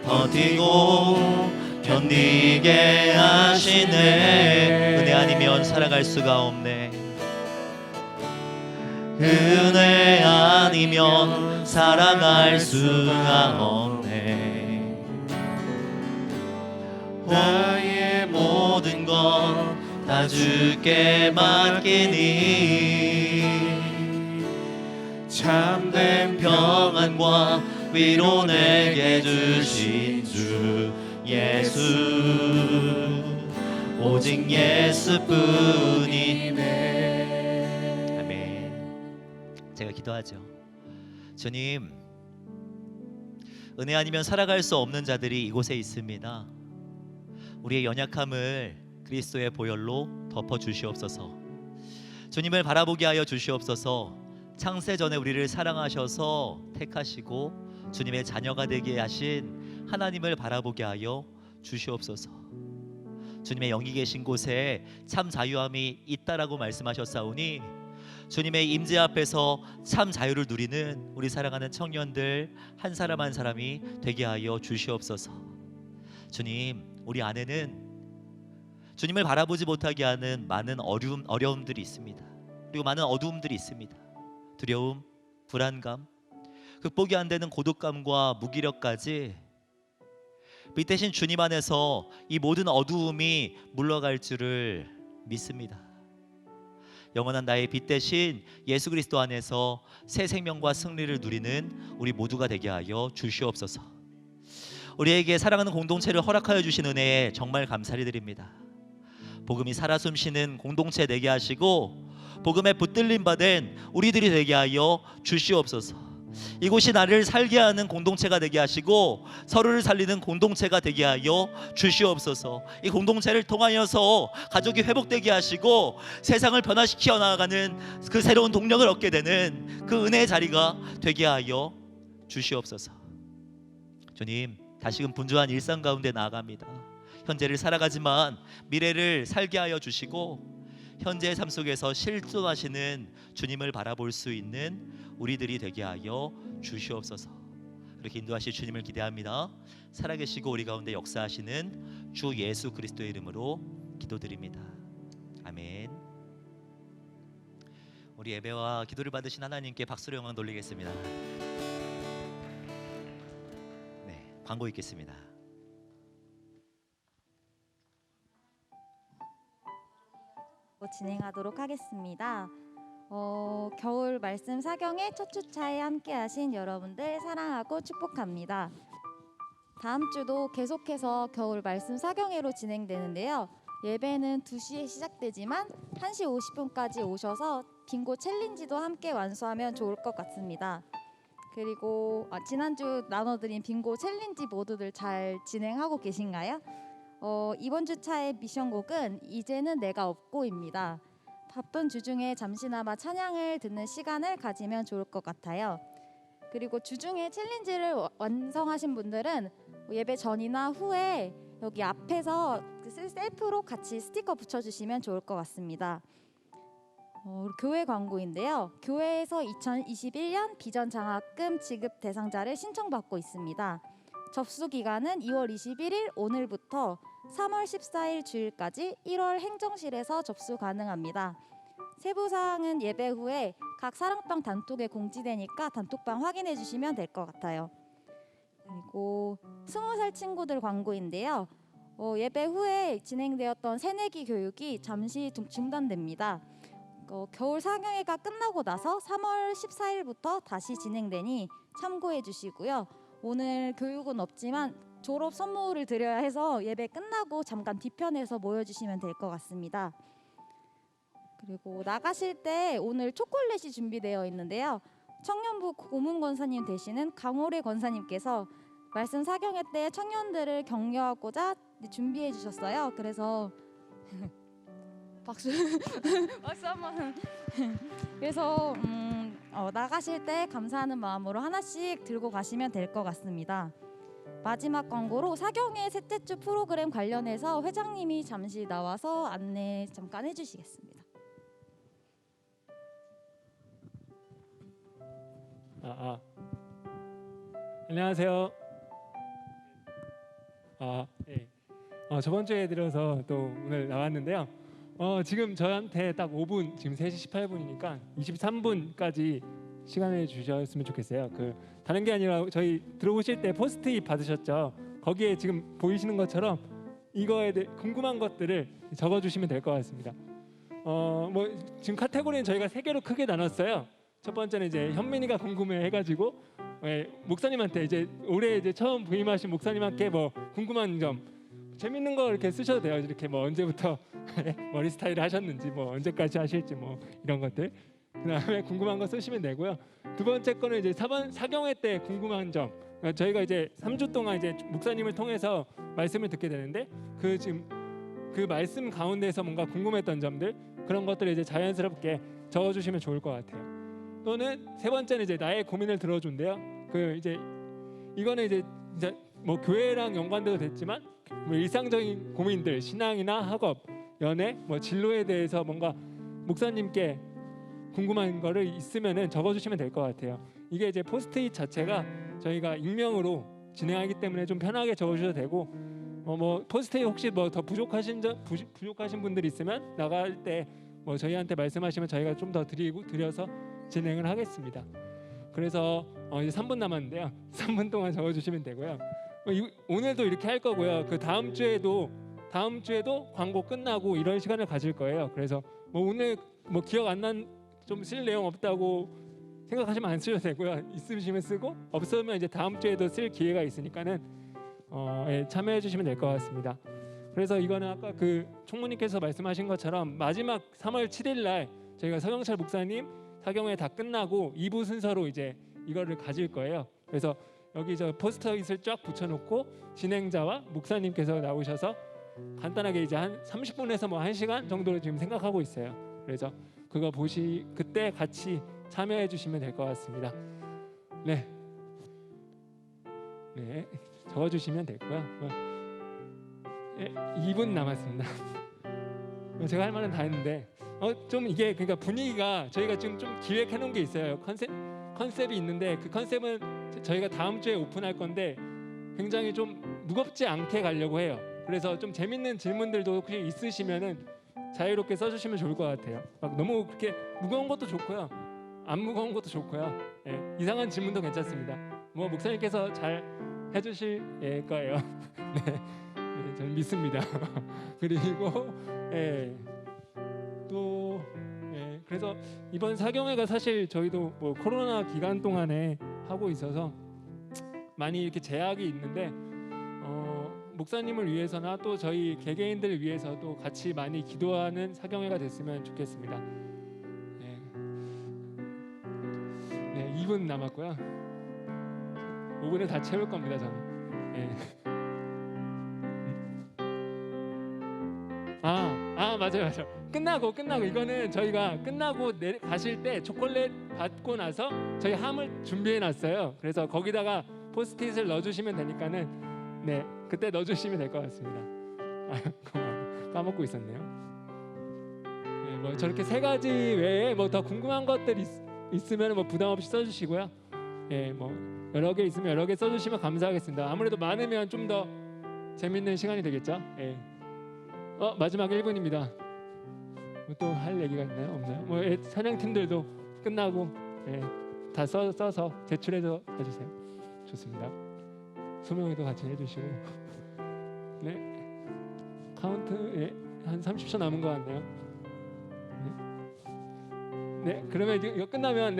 버티고 견디게 하시네. 은혜 아니면 살아갈 수가 없네. 은혜 아니면 살아갈 수가 없네. 나의 모든 것 다 주께 맡기니 참된 평안과 위로 내게 주신 주 예수 오직 예수뿐이네. 아멘. 제가 기도하죠. 주님, 은혜 아니면 살아갈 수 없는 자들이 이곳에 있습니다. 우리의 연약함을 그리스도의 보혈로 덮어 주시옵소서. 주님을 바라보게 하여 주시옵소서. 창세 전에 우리를 사랑하셔서 택하시고 주님의 자녀가 되게 하신 하나님을 바라보게 하여 주시옵소서. 주님의 영이 계신 곳에 참 자유함이 있다라고 말씀하셨사오니 주님의 임재 앞에서 참 자유를 누리는 우리 사랑하는 청년들 한 사람 한 사람이 되게 하여 주시옵소서. 주님, 우리 안에는 주님을 바라보지 못하게 하는 많은 어려움들이 있습니다. 그리고 많은 어두움들이 있습니다. 두려움, 불안감, 극복이 안 되는 고독감과 무기력까지 빛 대신 주님 안에서 이 모든 어두움이 물러갈 줄을 믿습니다. 영원한 나의 빛 대신 예수 그리스도 안에서 새 생명과 승리를 누리는 우리 모두가 되게 하여 주시옵소서. 우리에게 사랑하는 공동체를 허락하여 주신 은혜에 정말 감사를 드립니다. 복음이 살아 숨쉬는 공동체 되게 하시고 복음에 붙들림 받은 우리들이 되게 하여 주시옵소서. 이곳이 나를 살게 하는 공동체가 되게 하시고 서로를 살리는 공동체가 되게 하여 주시옵소서. 이 공동체를 통하여서 가족이 회복되게 하시고 세상을 변화시켜 나아가는 그 새로운 동력을 얻게 되는 그 은혜의 자리가 되게 하여 주시옵소서. 주님, 다시금 분주한 일상 가운데 나아갑니다. 현재를 살아가지만 미래를 살게 하여 주시고 현재의 삶 속에서 실존하시는 주님을 바라볼 수 있는 우리들이 되게 하여 주시옵소서. 그렇게 인도하실 주님을 기대합니다. 살아계시고 우리 가운데 역사하시는 주 예수 그리스도의 이름으로 기도드립니다. 아멘. 우리 예배와 기도를 받으신 하나님께 박수로 영광 돌리겠습니다. 네, 광고 있겠습니다. 진행하도록 하겠습니다. 겨울 말씀 사경의 첫 주차에 함께하신 여러분들 사랑하고 축복합니다. 다음 주도 계속해서 겨울 말씀 사경회로 진행되는데요. 예배는 2시에 시작되지만 1시 50분까지 오셔서 빙고 챌린지도 함께 완수하면 좋을 것 같습니다. 그리고 지난주 나눠드린 빙고 챌린지 모두들 잘 진행하고 계신가요? 이번 주차의 미션곡은 이제는 내가 없고입니다. 바쁜 주중에 잠시나마 찬양을 듣는 시간을 가지면 좋을 것 같아요. 그리고 주중에 챌린지를 완성하신 분들은 예배 전이나 후에 여기 앞에서 셀프로 같이 스티커 붙여주시면 좋을 것 같습니다. 교회 광고인데요. 교회에서 2021년 비전 장학금 지급 대상자를 신청받고 있습니다. 접수 기간은 2월 21일 오늘부터 3월 14일 주일까지 1월 행정실에서 접수 가능합니다. 세부 사항은 예배 후에 각 사랑방 단톡에 공지되니까 단톡방 확인해 주시면 될 것 같아요. 그리고 20살 친구들 광고인데요. 예배 후에 진행되었던 새내기 교육이 잠시 중단됩니다. 겨울 사경회가 끝나고 나서 3월 14일부터 다시 진행되니 참고해 주시고요. 오늘 교육은 없지만 졸업 선물을 드려야 해서 예배 끝나고 잠깐 뒤편에서 모여주시면 될 것 같습니다. 그리고 나가실 때 오늘 초콜릿이 준비되어 있는데요. 청년부 고문 권사님 되시는 강호래 권사님께서 말씀 사경회 때 청년들을 격려하고자 준비해 주셨어요. 그래서 박수 박수 한번. 그래서 나가실 때 감사하는 마음으로 하나씩 들고 가시면 될 것 같습니다. 마지막 광고로 사경회 셋째 주 프로그램 관련해서 회장님이 잠시 나와서 안내 잠깐 해주시겠습니다. 안녕하세요. 네. 저번 주에 들어서 또 오늘 나왔는데요. 지금 저한테 딱 5분, 지금 3시 18분이니까 23분까지 시간을 주셨으면 좋겠어요. 다른 게 아니라 저희 들어오실 때 포스트잇 받으셨죠? 거기에 지금 보이시는 것처럼 이거에 대해 궁금한 것들을 적어주시면 될 것 같습니다. 지금 카테고리는 저희가 3개로 크게 나눴어요. 첫 번째는 이제 현민이가 궁금해 해가지고 목사님한테 이제 올해 이제 처음 부임하신 목사님한테 뭐 궁금한 점 재밌는 거 이렇게 쓰셔도 돼요. 이렇게 뭐 언제부터 머리 스타일을 하셨는지 뭐 언제까지 하실지 뭐 이런 것들. 그다음에 궁금한 거 쓰시면 되고요. 두 번째 거는 이제 사경회 때 궁금한 점. 저희가 이제 3주 동안 이제 목사님을 통해서 말씀을 듣게 되는데 지금 그 말씀 가운데서 뭔가 궁금했던 점들 그런 것들을 이제 자연스럽게 적어주시면 좋을 것 같아요. 또는 세 번째는 이제 나의 고민을 들어준대요. 이거는 이제 뭐 교회랑 연관돼도 됐지만 뭐 일상적인 고민들, 신앙이나 학업, 연애, 뭐 진로에 대해서 뭔가 목사님께 궁금한 거를 있으면은 적어주시면 될 것 같아요. 이게 이제 포스트잇 자체가 저희가 익명으로 진행하기 때문에 좀 편하게 적어주셔도 되고, 뭐 포스트잇 혹시 뭐 더 부족하신 분들 있으면 나갈 때 뭐 저희한테 말씀하시면 저희가 좀 더 드려서 진행을 하겠습니다. 그래서 이제 3분 남았는데요. 3분 동안 적어주시면 되고요. 오늘도 이렇게 할 거고요. 다음 주에도 광고 끝나고 이런 시간을 가질 거예요. 그래서 뭐 오늘 뭐 기억 안 난 좀 쓸 내용 없다고 생각하시면 안 쓰셔도 되고요. 있으시면 쓰고 없으면 이제 다음 주에도 쓸 기회가 있으니까는 참여해 주시면 될 것 같습니다. 그래서 이거는 아까 총무님께서 말씀하신 것처럼 마지막 3월 7일 날 저희가 서경철 목사님 사경회 다 끝나고 2부 순서로 이제 이거를 가질 거예요. 그래서 여기 저 포스터잇을 쫙 붙여놓고 진행자와 목사님께서 나오셔서 간단하게 이제 한 30분에서 뭐 1시간 정도로 지금 생각하고 있어요. 그래서 그거 그때 같이 참여해 주시면 될 것 같습니다. 네, 적어주시면 되고요. 2분 남았습니다. 제가 할 말은 다 했는데 좀 이게 그러니까 분위기가 저희가 지금 좀 기획해 놓은 게 있어요. 컨셉이 있는데 그 컨셉은 저희가 다음 주에 오픈할 건데 굉장히 좀 무겁지 않게 가려고 해요. 그래서 좀 재밌는 질문들도 혹시 있으시면은 자유롭게 써주시면 좋을 것 같아요. 막 너무 그렇게 무거운 것도 좋고요, 안 무거운 것도 좋고요. 이상한 질문도 괜찮습니다. 뭐 목사님께서 잘 해주실 거예요. 네, 저는 믿습니다. 그리고 그래서 이번 사경회가 사실 저희도 뭐 코로나 기간 동안에 하고 있어서 많이 이렇게 제약이 있는데 목사님을 위해서나 또 저희 개개인들을 위해서도 같이 많이 기도하는 사경회가 됐으면 좋겠습니다. 2분 남았고요. 5분을 다 채울 겁니다, 저는. 예. 맞아요. 끝나고 이거는 저희가 끝나고 가실 때 초콜릿 받고 나서 저희 함을 준비해 놨어요. 그래서 거기다가 포스트잇을 넣어주시면 되니까는 네 그때 넣어주시면 될 것 같습니다. 고마워요. 까먹고 있었네요. 네, 뭐 저렇게 3가지 외에 뭐 더 궁금한 것들 있으면 뭐 부담 없이 써주시고요. 예, 뭐 여러 개 있으면 여러 개 써주시면 감사하겠습니다. 아무래도 많으면 좀 더 재밌는 시간이 되겠죠. 예. 마지막 1분입니다. 뭐 또 할 얘기가 있나요? 없나요? 뭐 사냥팀들도 끝나고 다 써서 제출해서 해주세요. 좋습니다. 소명이도 같이 해주시고 네 카운트 한 30초 남은 것 같네요. 네 그러면 이거 끝나면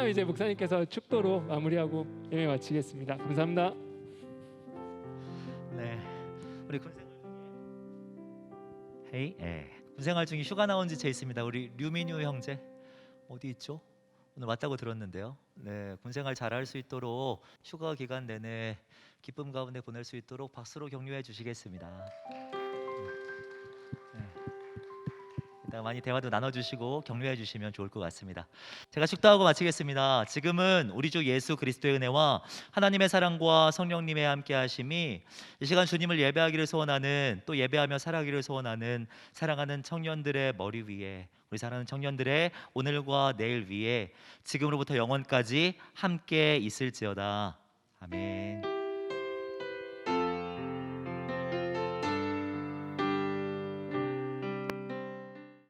이제 목사님께서 축도로 마무리하고 예배 마치겠습니다. 감사합니다. 네, 우리 군생활 중에 휴가 나온 지 제 있습니다. 우리 류민유 형제 어디 있죠? 오늘 왔다고 들었는데요. 네, 군생활 잘할 수 있도록 휴가 기간 내내 기쁨 가운데 보낼 수 있도록 박수로 격려해 주시겠습니다. 일단 많이 대화도 나눠주시고 격려해 주시면 좋을 것 같습니다. 제가 축도하고 마치겠습니다. 지금은 우리 주 예수 그리스도의 은혜와 하나님의 사랑과 성령님의 함께하심이 이 시간 주님을 예배하기를 소원하는, 또 예배하며 살아가기를 소원하는 사랑하는 청년들의 머리 위에, 우리 사랑하는 청년들의 오늘과 내일 위에 지금으로부터 영원까지 함께 있을지어다. 아멘.